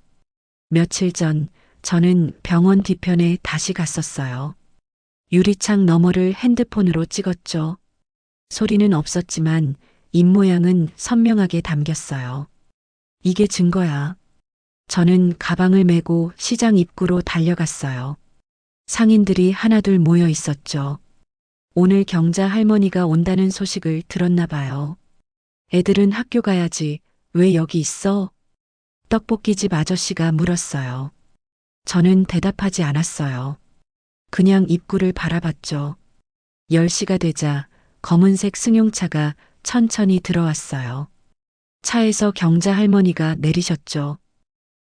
며칠 전 저는 병원 뒤편에 다시 갔었어요. 유리창 너머를 핸드폰으로 찍었죠. 소리는 없었지만 입모양은 선명하게 담겼어요. 이게 증거야. 저는 가방을 메고 시장 입구로 달려갔어요. 상인들이 하나둘 모여 있었죠. 오늘 경자 할머니가 온다는 소식을 들었나 봐요. 애들은 학교 가야지. 왜 여기 있어? 떡볶이집 아저씨가 물었어요. 저는 대답하지 않았어요. 그냥 입구를 바라봤죠. 10시가 되자 검은색 승용차가 천천히 들어왔어요. 차에서 경자 할머니가 내리셨죠.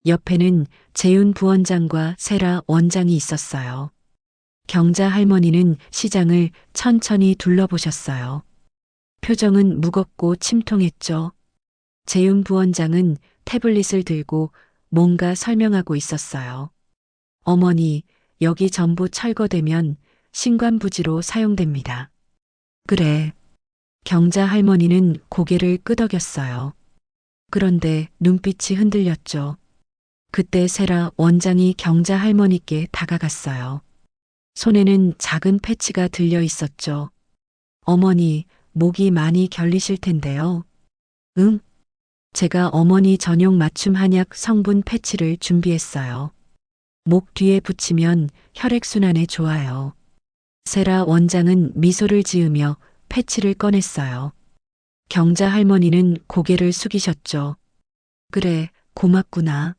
옆에는 재윤 부원장과 세라 원장이 있었어요. 경자 할머니는 시장을 천천히 둘러보셨어요. 표정은 무겁고 침통했죠. 재윤 부원장은 태블릿을 들고 뭔가 설명하고 있었어요. 어머니, 여기 전부 철거되면 신관부지로 사용됩니다. 그래. 경자 할머니는 고개를 끄덕였어요. 그런데 눈빛이 흔들렸죠. 그때 세라 원장이 경자 할머니께 다가갔어요. 손에는 작은 패치가 들려 있었죠. 어머니, 목이 많이 결리실 텐데요. 응? 제가 어머니 전용 맞춤 한약 성분 패치를 준비했어요. 목 뒤에 붙이면 혈액순환에 좋아요. 세라 원장은 미소를 지으며 패치를 꺼냈어요. 경자 할머니는 고개를 숙이셨죠. 그래, 고맙구나.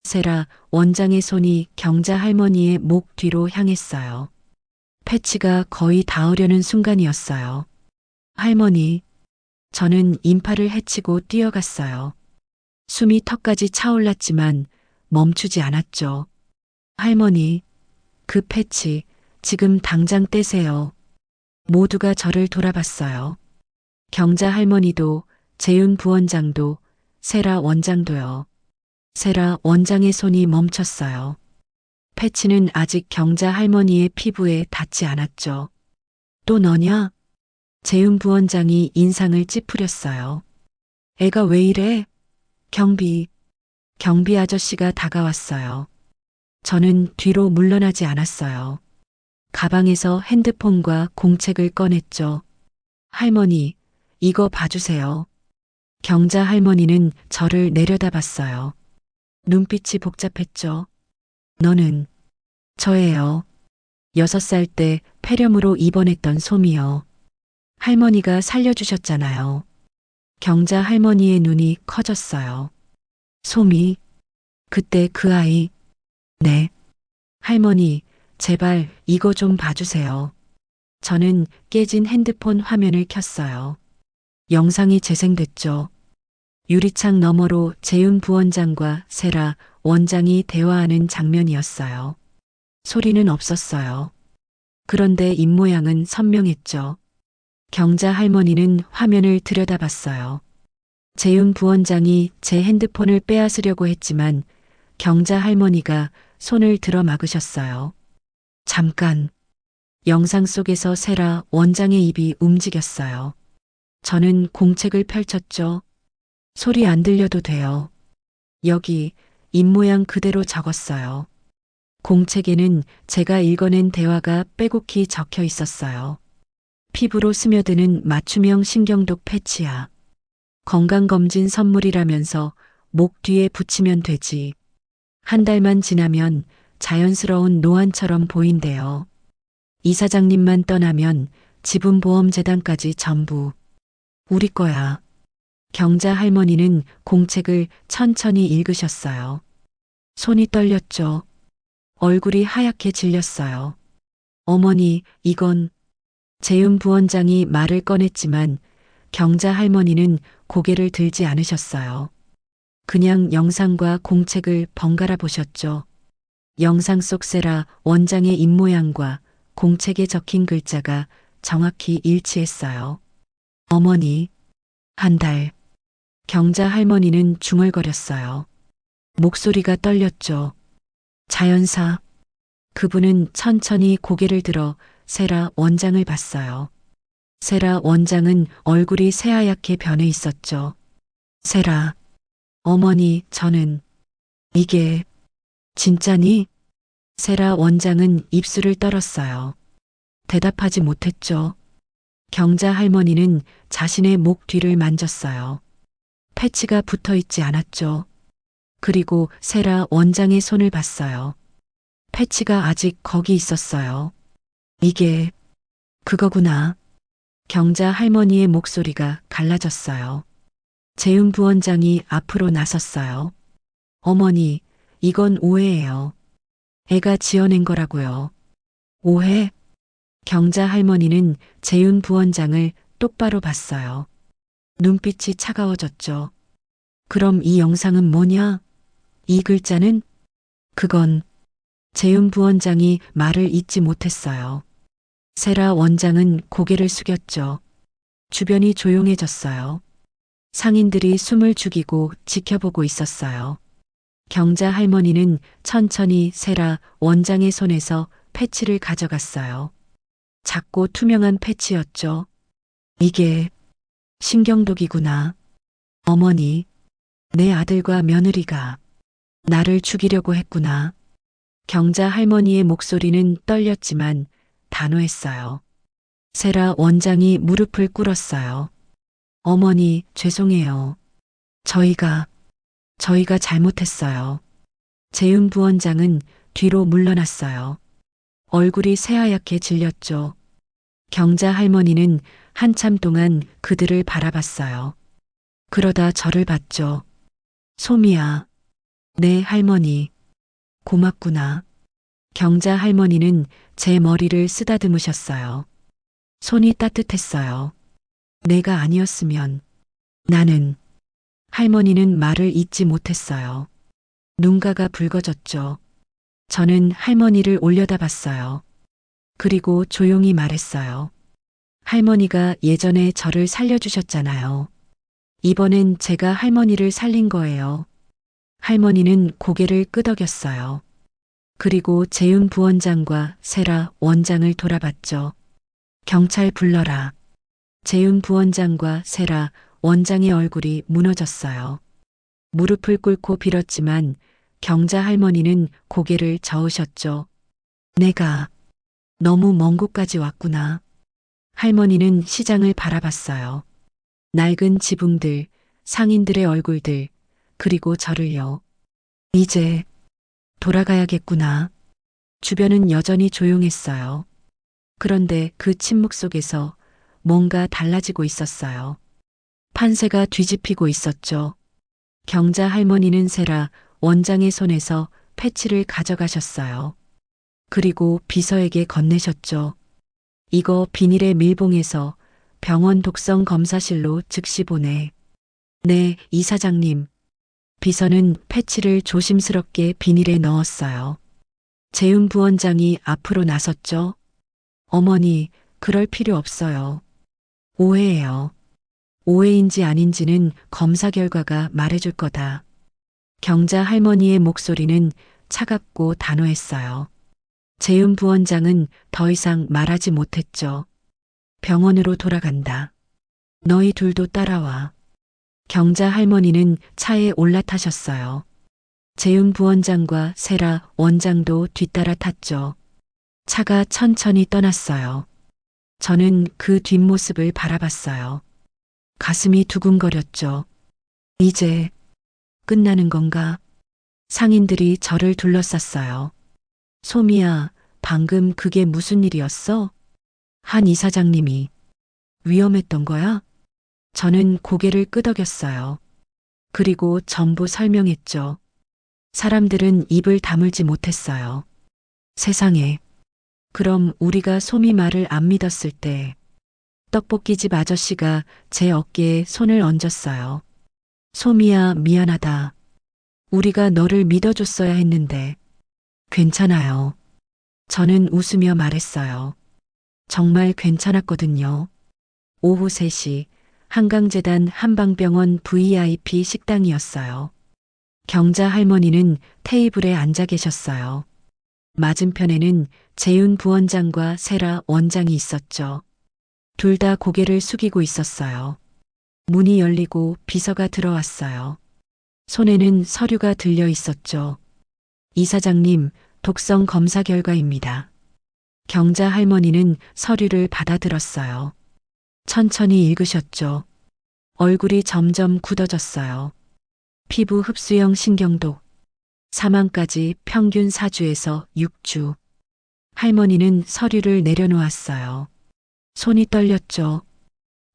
세라 원장의 손이 경자 할머니의 목 뒤로 향했어요. 패치가 거의 닿으려는 순간이었어요. 할머니, 저는 인파를 헤치고 뛰어갔어요. 숨이 턱까지 차올랐지만 멈추지 않았죠. 할머니, 그 패치 지금 당장 떼세요. 모두가 저를 돌아봤어요. 경자 할머니도, 재윤 부원장도, 세라 원장도요. 세라 원장의 손이 멈췄어요. 패치는 아직 경자 할머니의 피부에 닿지 않았죠. 또 너냐? 재윤 부원장이 인상을 찌푸렸어요. 애가 왜 이래? 경비 아저씨가 다가왔어요. 저는 뒤로 물러나지 않았어요. 가방에서 핸드폰과 공책을 꺼냈죠. 할머니, 이거 봐주세요. 경자 할머니는 저를 내려다봤어요. 눈빛이 복잡했죠. 너는 저예요. 6살 때 폐렴으로 입원했던 솜이요. 할머니가 살려주셨잖아요. 경자 할머니의 눈이 커졌어요. 솜이, 그때 그 아이. 네. 할머니, 제발 이거 좀 봐주세요. 저는 깨진 핸드폰 화면을 켰어요. 영상이 재생됐죠. 유리창 너머로 재윤 부원장과 세라 원장이 대화하는 장면이었어요. 소리는 없었어요. 그런데 입모양은 선명했죠. 경자 할머니는 화면을 들여다봤어요. 재윤 부원장이 제 핸드폰을 빼앗으려고 했지만 경자 할머니가 손을 들어 막으셨어요. 잠깐. 영상 속에서 세라 원장의 입이 움직였어요. 저는 공책을 펼쳤죠. 소리 안 들려도 돼요. 여기 입모양 그대로 적었어요. 공책에는 제가 읽어낸 대화가 빼곡히 적혀 있었어요. 피부로 스며드는 맞춤형 신경독 패치야. 건강검진 선물이라면서 목 뒤에 붙이면 되지. 한 달만 지나면 자연스러운 노안처럼 보인대요. 이사장님만 떠나면 지분보험재단까지 전부 우리 거야. 경자 할머니는 공책을 천천히 읽으셨어요. 손이 떨렸죠. 얼굴이 하얗게 질렸어요. 어머니, 이건 재윤 부원장이 말을 꺼냈지만 경자 할머니는 고개를 들지 않으셨어요. 그냥 영상과 공책을 번갈아 보셨죠. 영상 속 세라 원장의 입모양과 공책에 적힌 글자가 정확히 일치했어요. 어머니, 한 달. 경자 할머니는 중얼거렸어요. 목소리가 떨렸죠. 자연사. 그분은 천천히 고개를 들어 세라 원장을 봤어요. 세라 원장은 얼굴이 새하얗게 변해 있었죠. 세라. 어머니, 저는 이게 진짜니? 세라 원장은 입술을 떨었어요. 대답하지 못했죠. 경자 할머니는 자신의 목 뒤를 만졌어요. 패치가 붙어 있지 않았죠. 그리고 세라 원장의 손을 봤어요. 패치가 아직 거기 있었어요. 이게 그거구나. 경자 할머니의 목소리가 갈라졌어요. 재윤 부원장이 앞으로 나섰어요. 어머니, 이건 오해예요. 애가 지어낸 거라고요. 오해? 경자 할머니는 재윤 부원장을 똑바로 봤어요. 눈빛이 차가워졌죠. 그럼 이 영상은 뭐냐? 이 글자는? 그건 재윤 부원장이 말을 잇지 못했어요. 세라 원장은 고개를 숙였죠. 주변이 조용해졌어요. 상인들이 숨을 죽이고 지켜보고 있었어요. 경자 할머니는 천천히 세라 원장의 손에서 패치를 가져갔어요. 작고 투명한 패치였죠. 이게 신경독이구나. 어머니, 내 아들과 며느리가 나를 죽이려고 했구나. 경자 할머니의 목소리는 떨렸지만 단호했어요. 세라 원장이 무릎을 꿇었어요. 어머니, 죄송해요. 저희가 잘못했어요. 재윤 부원장은 뒤로 물러났어요. 얼굴이 새하얗게 질렸죠. 경자 할머니는 한참 동안 그들을 바라봤어요. 그러다 저를 봤죠. 소미야, 네 할머니, 고맙구나. 경자 할머니는 제 머리를 쓰다듬으셨어요. 손이 따뜻했어요. 내가 아니었으면 나는. 할머니는 말을 잇지 못했어요. 눈가가 붉어졌죠. 저는 할머니를 올려다봤어요. 그리고 조용히 말했어요. 할머니가 예전에 저를 살려주셨잖아요. 이번엔 제가 할머니를 살린 거예요. 할머니는 고개를 끄덕였어요. 그리고 재윤 부원장과 세라 원장을 돌아봤죠. 경찰 불러라. 재윤 부원장과 세라 원장의 얼굴이 무너졌어요. 무릎을 꿇고 빌었지만 경자 할머니는 고개를 저으셨죠. 내가 너무 먼 곳까지 왔구나. 할머니는 시장을 바라봤어요. 낡은 지붕들, 상인들의 얼굴들, 그리고 저를요. 이제 돌아가야겠구나. 주변은 여전히 조용했어요. 그런데 그 침묵 속에서 뭔가 달라지고 있었어요. 판세가 뒤집히고 있었죠. 경자 할머니는 세라 원장의 손에서 패치를 가져가셨어요. 그리고 비서에게 건네셨죠. 이거 비닐에 밀봉해서 병원 독성 검사실로 즉시 보내. 네, 이사장님. 비서는 패치를 조심스럽게 비닐에 넣었어요. 재윤 부원장이 앞으로 나섰죠. 어머니, 그럴 필요 없어요. 오해예요. 오해인지 아닌지는 검사 결과가 말해줄 거다. 경자 할머니의 목소리는 차갑고 단호했어요. 재윤 부원장은 더 이상 말하지 못했죠. 병원으로 돌아간다. 너희 둘도 따라와. 경자 할머니는 차에 올라타셨어요. 재윤 부원장과 세라 원장도 뒤따라 탔죠. 차가 천천히 떠났어요. 저는 그 뒷모습을 바라봤어요. 가슴이 두근거렸죠. 이제 끝나는 건가? 상인들이 저를 둘러쌌어요. 소미야, 방금 그게 무슨 일이었어? 한 이사장님이 위험했던 거야? 저는 고개를 끄덕였어요. 그리고 전부 설명했죠. 사람들은 입을 다물지 못했어요. 세상에. 그럼 우리가 소미 말을 안 믿었을 때 떡볶이집 아저씨가 제 어깨에 손을 얹었어요. 소미야, 미안하다. 우리가 너를 믿어줬어야 했는데. 괜찮아요. 저는 웃으며 말했어요. 정말 괜찮았거든요. 오후 3시 한강재단 한방병원 VIP 식당이었어요. 경자 할머니는 테이블에 앉아 계셨어요. 맞은편에는 재윤 부원장과 세라 원장이 있었죠. 둘 다 고개를 숙이고 있었어요. 문이 열리고 비서가 들어왔어요. 손에는 서류가 들려 있었죠. 이사장님, 독성 검사 결과입니다. 경자 할머니는 서류를 받아들었어요. 천천히 읽으셨죠. 얼굴이 점점 굳어졌어요. 피부 흡수형 신경독. 사망까지 평균 4주에서 6주. 할머니는 서류를 내려놓았어요. 손이 떨렸죠.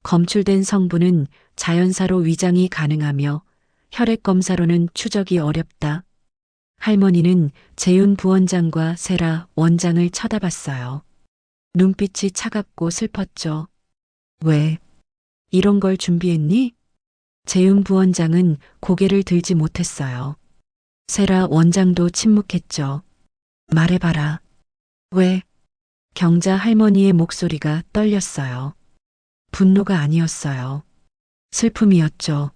검출된 성분은 자연사로 위장이 가능하며 혈액 검사로는 추적이 어렵다. 할머니는 재윤 부원장과 세라 원장을 쳐다봤어요. 눈빛이 차갑고 슬펐죠. 왜? 이런 걸 준비했니? 재윤 부원장은 고개를 들지 못했어요. 세라 원장도 침묵했죠. 말해봐라. 왜? 경자 할머니의 목소리가 떨렸어요. 분노가 아니었어요. 슬픔이었죠.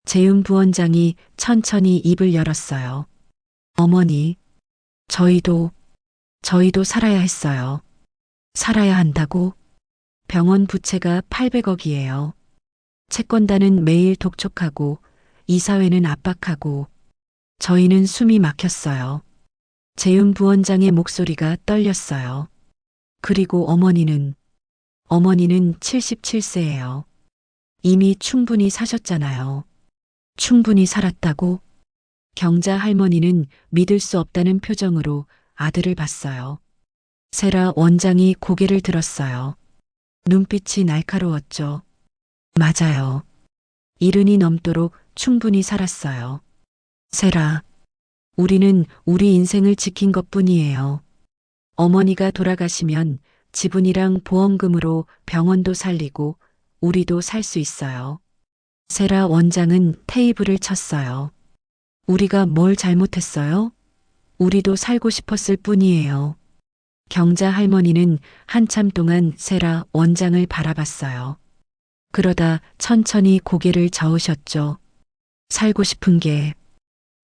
재윤 부원장이 천천히 입을 열었어요. 어머니, 저희도 살아야 했어요. 살아야 한다고? 병원 부채가 800억이에요. 채권단은 매일 독촉하고 이사회는 압박하고 저희는 숨이 막혔어요. 재윤 부원장의 목소리가 떨렸어요. 그리고 어머니는 77세예요. 이미 충분히 사셨잖아요. 충분히 살았다고? 경자 할머니는 믿을 수 없다는 표정으로 아들을 봤어요. 세라 원장이 고개를 들었어요. 눈빛이 날카로웠죠. 맞아요. 70이 넘도록 충분히 살았어요. 세라, 우리는 우리 인생을 지킨 것뿐이에요. 어머니가 돌아가시면 지분이랑 보험금으로 병원도 살리고 우리도 살 수 있어요. 세라 원장은 테이블을 쳤어요. 우리가 뭘 잘못했어요? 우리도 살고 싶었을 뿐이에요. 경자 할머니는 한참 동안 세라 원장을 바라봤어요. 그러다 천천히 고개를 저으셨죠. 살고 싶은 게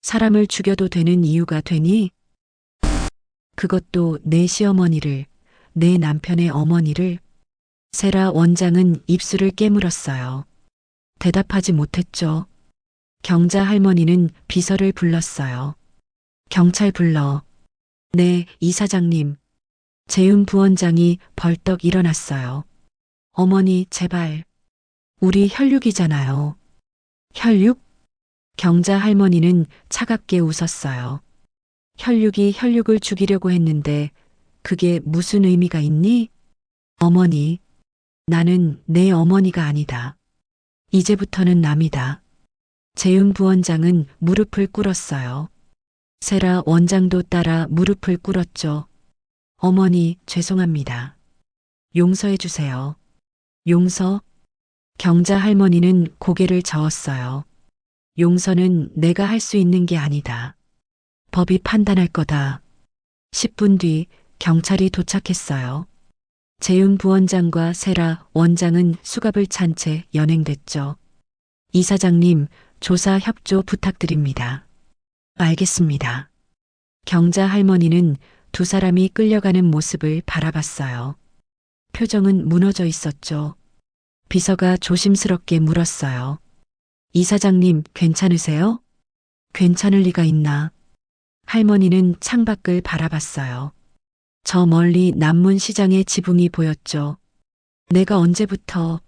사람을 죽여도 되는 이유가 되니? 그것도 내 시어머니를, 내 남편의 어머니를. 세라 원장은 입술을 깨물었어요. 대답하지 못했죠. 경자 할머니는 비서를 불렀어요. 경찰 불러. 네, 이사장님. 재윤 부원장이 벌떡 일어났어요. 어머니, 제발. 우리 혈육이잖아요. 혈육? 경자 할머니는 차갑게 웃었어요. 혈육이 혈육을 죽이려고 했는데 그게 무슨 의미가 있니? 어머니, 나는 내 어머니가 아니다. 이제부터는 남이다. 재윤 부원장은 무릎을 꿇었어요. 세라 원장도 따라 무릎을 꿇었죠. 어머니, 죄송합니다. 용서해 주세요. 용서? 경자 할머니는 고개를 저었어요. 용서는 내가 할 수 있는 게 아니다. 법이 판단할 거다. 10분 뒤 경찰이 도착했어요. 재윤 부원장과 세라 원장은 수갑을 찬 채 연행됐죠. 이사장님, 조사 협조 부탁드립니다. 알겠습니다. 경자 할머니는 두 사람이 끌려가는 모습을 바라봤어요. 표정은 무너져 있었죠. 비서가 조심스럽게 물었어요. 이사장님, 괜찮으세요? 괜찮을 리가 있나? 할머니는 창밖을 바라봤어요. 저 멀리 남문시장의 지붕이 보였죠. 내가 언제부터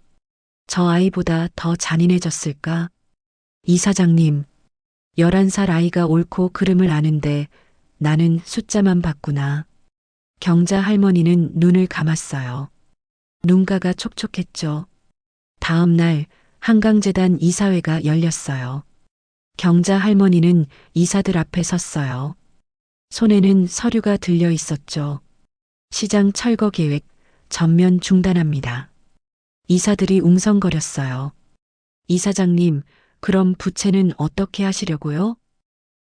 저 아이보다 더 잔인해졌을까? 이사장님, 11살 아이가 옳고 그름을 아는데 나는 숫자만 봤구나. 경자 할머니는 눈을 감았어요. 눈가가 촉촉했죠. 다음 날 한강재단 이사회가 열렸어요. 경자 할머니는 이사들 앞에 섰어요. 손에는 서류가 들려 있었죠. 시장 철거 계획 전면 중단합니다. 이사들이 웅성거렸어요. 이사장님, 그럼 부채는 어떻게 하시려고요?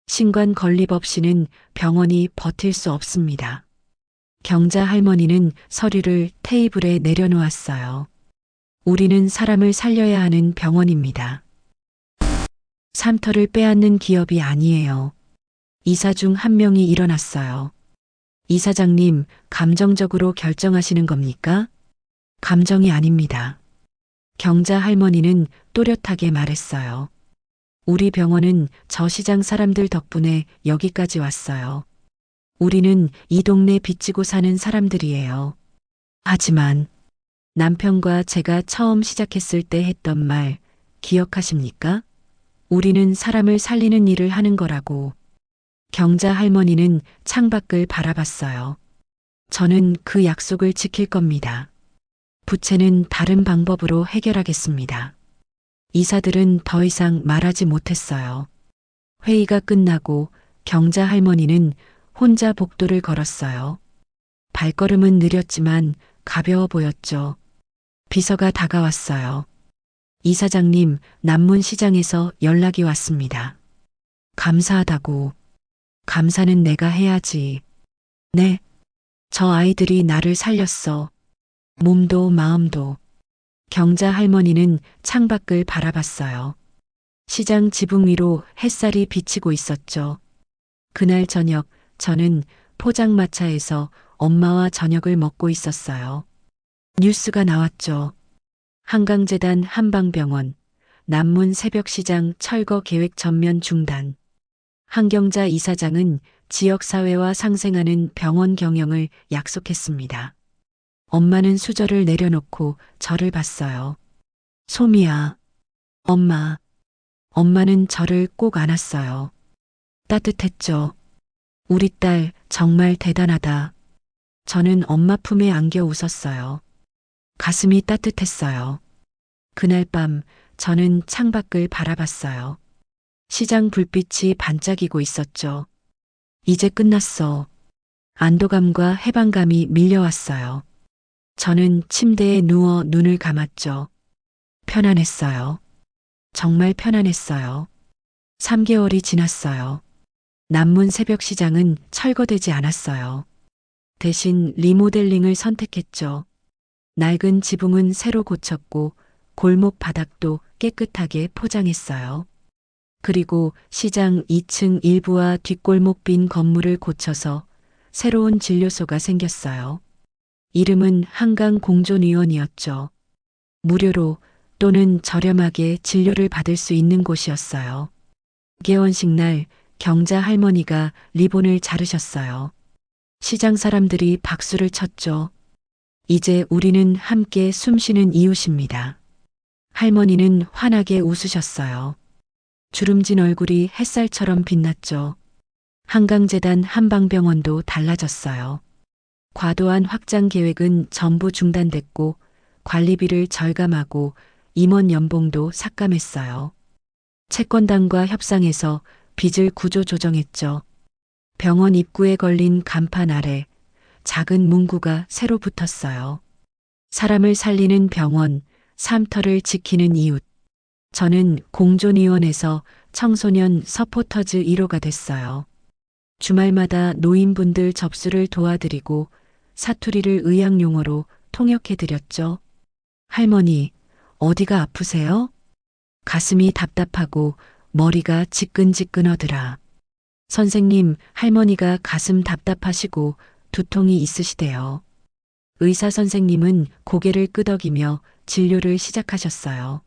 신관 건립 없이는 병원이 버틸 수 없습니다. 경자 할머니는 서류를 테이블에 내려놓았어요. 우리는 사람을 살려야 하는 병원입니다. 삼터를 빼앗는 기업이 아니에요. 이사 중 한 명이 일어났어요. 이사장님, 감정적으로 결정하시는 겁니까? 감정이 아닙니다. 경자 할머니는 또렷하게 말했어요. 우리 병원은 저 시장 사람들 덕분에 여기까지 왔어요. 우리는 이 동네 빚지고 사는 사람들이에요. 하지만 남편과 제가 처음 시작했을 때 했던 말 기억하십니까? 우리는 사람을 살리는 일을 하는 거라고. 경자 할머니는 창밖을 바라봤어요. 저는 그 약속을 지킬 겁니다. 부채는 다른 방법으로 해결하겠습니다. 이사들은 더 이상 말하지 못했어요. 회의가 끝나고 경자 할머니는 혼자 복도를 걸었어요. 발걸음은 느렸지만 가벼워 보였죠. 비서가 다가왔어요. 이사장님, 남문시장에서 연락이 왔습니다. 감사하다고. 감사는 내가 해야지. 네. 저 아이들이 나를 살렸어. 몸도 마음도. 경자 할머니는 창밖을 바라봤어요. 시장 지붕 위로 햇살이 비치고 있었죠. 그날 저녁 저는 포장마차에서 엄마와 저녁을 먹고 있었어요. 뉴스가 나왔죠. 한강재단 한방병원, 남문 새벽시장 철거 계획 전면 중단. 한경자 이사장은 지역사회와 상생하는 병원 경영을 약속했습니다. 엄마는 수저를 내려놓고 저를 봤어요. 소미야, 엄마. 엄마는 저를 꼭 안았어요. 따뜻했죠. 우리 딸 정말 대단하다. 저는 엄마 품에 안겨 웃었어요. 가슴이 따뜻했어요. 그날 밤 저는 창밖을 바라봤어요. 시장 불빛이 반짝이고 있었죠. 이제 끝났어. 안도감과 해방감이 밀려왔어요. 저는 침대에 누워 눈을 감았죠. 편안했어요. 정말 편안했어요. 3개월이 지났어요. 남문 새벽시장은 철거되지 않았어요. 대신 리모델링을 선택했죠. 낡은 지붕은 새로 고쳤고 골목 바닥도 깨끗하게 포장했어요. 그리고 시장 2층 일부와 뒷골목 빈 건물을 고쳐서 새로운 진료소가 생겼어요. 이름은 한강공존의원이었죠. 무료로 또는 저렴하게 진료를 받을 수 있는 곳이었어요. 개원식 날 경자 할머니가 리본을 자르셨어요. 시장 사람들이 박수를 쳤죠. 이제 우리는 함께 숨쉬는 이웃입니다. 할머니는 환하게 웃으셨어요. 주름진 얼굴이 햇살처럼 빛났죠. 한강재단 한방병원도 달라졌어요. 과도한 확장 계획은 전부 중단됐고 관리비를 절감하고 임원 연봉도 삭감했어요. 채권단과 협상해서 빚을 구조 조정했죠. 병원 입구에 걸린 간판 아래 작은 문구가 새로 붙었어요. 사람을 살리는 병원, 삶터를 지키는 이웃. 저는 공존의원에서 청소년 서포터즈 1호가 됐어요. 주말마다 노인분들 접수를 도와드리고 사투리를 의학용어로 통역해드렸죠. 할머니, 어디가 아프세요? 가슴이 답답하고 머리가 지끈지끈하더라. 선생님, 할머니가 가슴 답답하시고 두통이 있으시대요. 의사 선생님은 고개를 끄덕이며 진료를 시작하셨어요.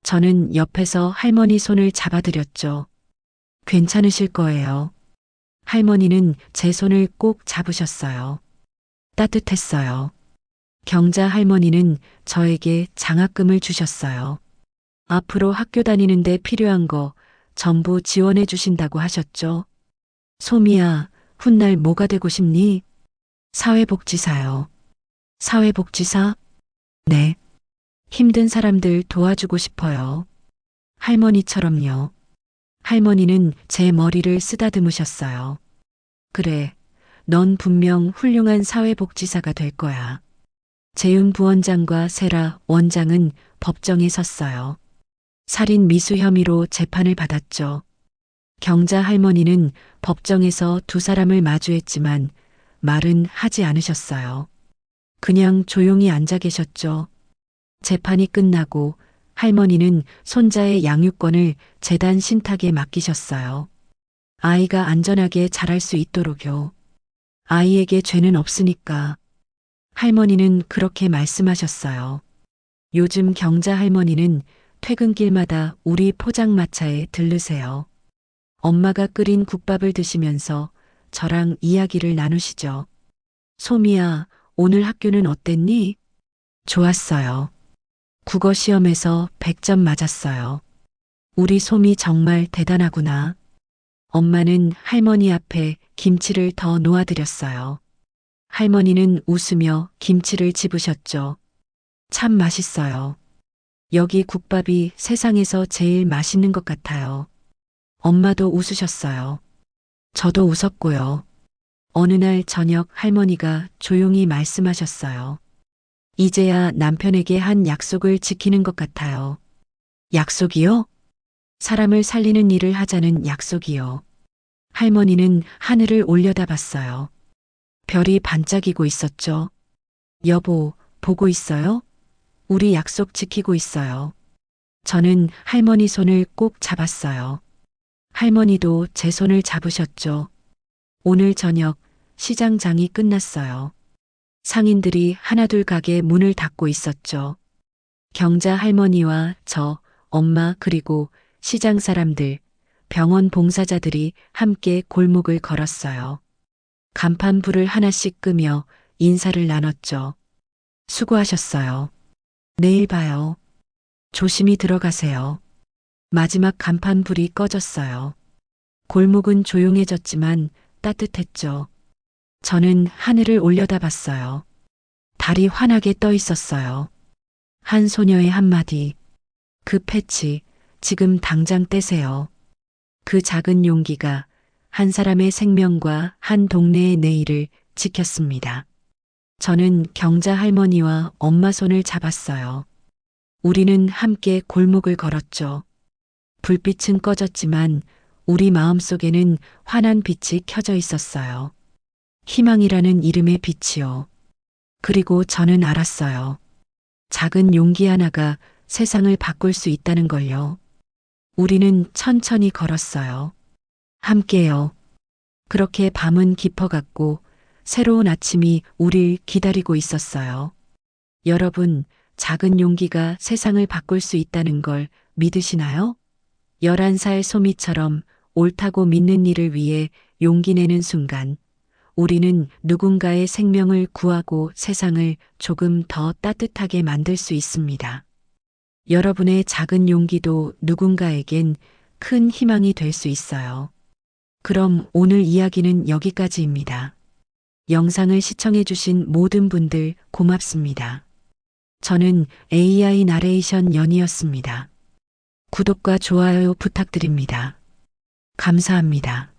저는 옆에서 할머니 손을 잡아드렸죠. 괜찮으실 거예요. 할머니는 제 손을 꼭 잡으셨어요. 따뜻했어요. 경자 할머니는 저에게 장학금을 주셨어요. 앞으로 학교 다니는데 필요한 거 전부 지원해 주신다고 하셨죠. 소미야, 훗날 뭐가 되고 싶니? 사회복지사요. 사회복지사? 네. 힘든 사람들 도와주고 싶어요. 할머니처럼요. 할머니는 제 머리를 쓰다듬으셨어요. 그래, 넌 분명 훌륭한 사회복지사가 될 거야. 재윤 부원장과 세라 원장은 법정에 섰어요. 살인 미수 혐의로 재판을 받았죠. 경자 할머니는 법정에서 두 사람을 마주했지만 말은 하지 않으셨어요. 그냥 조용히 앉아 계셨죠. 재판이 끝나고 할머니는 손자의 양육권을 재단 신탁에 맡기셨어요. 아이가 안전하게 자랄 수 있도록요. 아이에게 죄는 없으니까. 할머니는 그렇게 말씀하셨어요. 요즘 경자 할머니는 퇴근길마다 우리 포장마차에 들르세요. 엄마가 끓인 국밥을 드시면서 저랑 이야기를 나누시죠. 소미야, 오늘 학교는 어땠니? 좋았어요. 국어 시험에서 100점 맞았어요. 우리 소미 정말 대단하구나. 엄마는 할머니 앞에 김치를 더 놓아드렸어요. 할머니는 웃으며 김치를 집으셨죠. 참 맛있어요. 여기 국밥이 세상에서 제일 맛있는 것 같아요. 엄마도 웃으셨어요. 저도 웃었고요. 어느 날 저녁 할머니가 조용히 말씀하셨어요. 이제야 남편에게 한 약속을 지키는 것 같아요. 약속이요? 사람을 살리는 일을 하자는 약속이요. 할머니는 하늘을 올려다봤어요. 별이 반짝이고 있었죠. 여보, 보고 있어요? 우리 약속 지키고 있어요. 저는 할머니 손을 꼭 잡았어요. 할머니도 제 손을 잡으셨죠. 오늘 저녁 시장장이 끝났어요. 상인들이 하나둘 가게 문을 닫고 있었죠. 경자 할머니와 저, 엄마 그리고 시장 사람들, 병원 봉사자들이 함께 골목을 걸었어요. 간판 불을 하나씩 끄며 인사를 나눴죠. 수고하셨어요. 내일 봐요. 조심히 들어가세요. 마지막 간판 불이 꺼졌어요. 골목은 조용해졌지만 따뜻했죠. 저는 하늘을 올려다봤어요. 달이 환하게 떠 있었어요. 한 소녀의 한마디. 그 패치, 지금 당장 떼세요. 그 작은 용기가 한 사람의 생명과 한 동네의 내일을 지켰습니다. 저는 경자 할머니와 엄마 손을 잡았어요. 우리는 함께 골목을 걸었죠. 불빛은 꺼졌지만 우리 마음속에는 환한 빛이 켜져 있었어요. 희망이라는 이름의 빛이요. 그리고 저는 알았어요. 작은 용기 하나가 세상을 바꿀 수 있다는 걸요. 우리는 천천히 걸었어요. 함께요. 그렇게 밤은 깊어갔고 새로운 아침이 우릴 기다리고 있었어요. 여러분, 작은 용기가 세상을 바꿀 수 있다는 걸 믿으시나요? 11살 소미처럼 옳다고 믿는 일을 위해 용기 내는 순간, 우리는 누군가의 생명을 구하고 세상을 조금 더 따뜻하게 만들 수 있습니다. 여러분의 작은 용기도 누군가에겐 큰 희망이 될 수 있어요. 그럼 오늘 이야기는 여기까지입니다. 영상을 시청해주신 모든 분들 고맙습니다. 저는 AI 나레이션 연이었습니다. 구독과 좋아요 부탁드립니다. 감사합니다.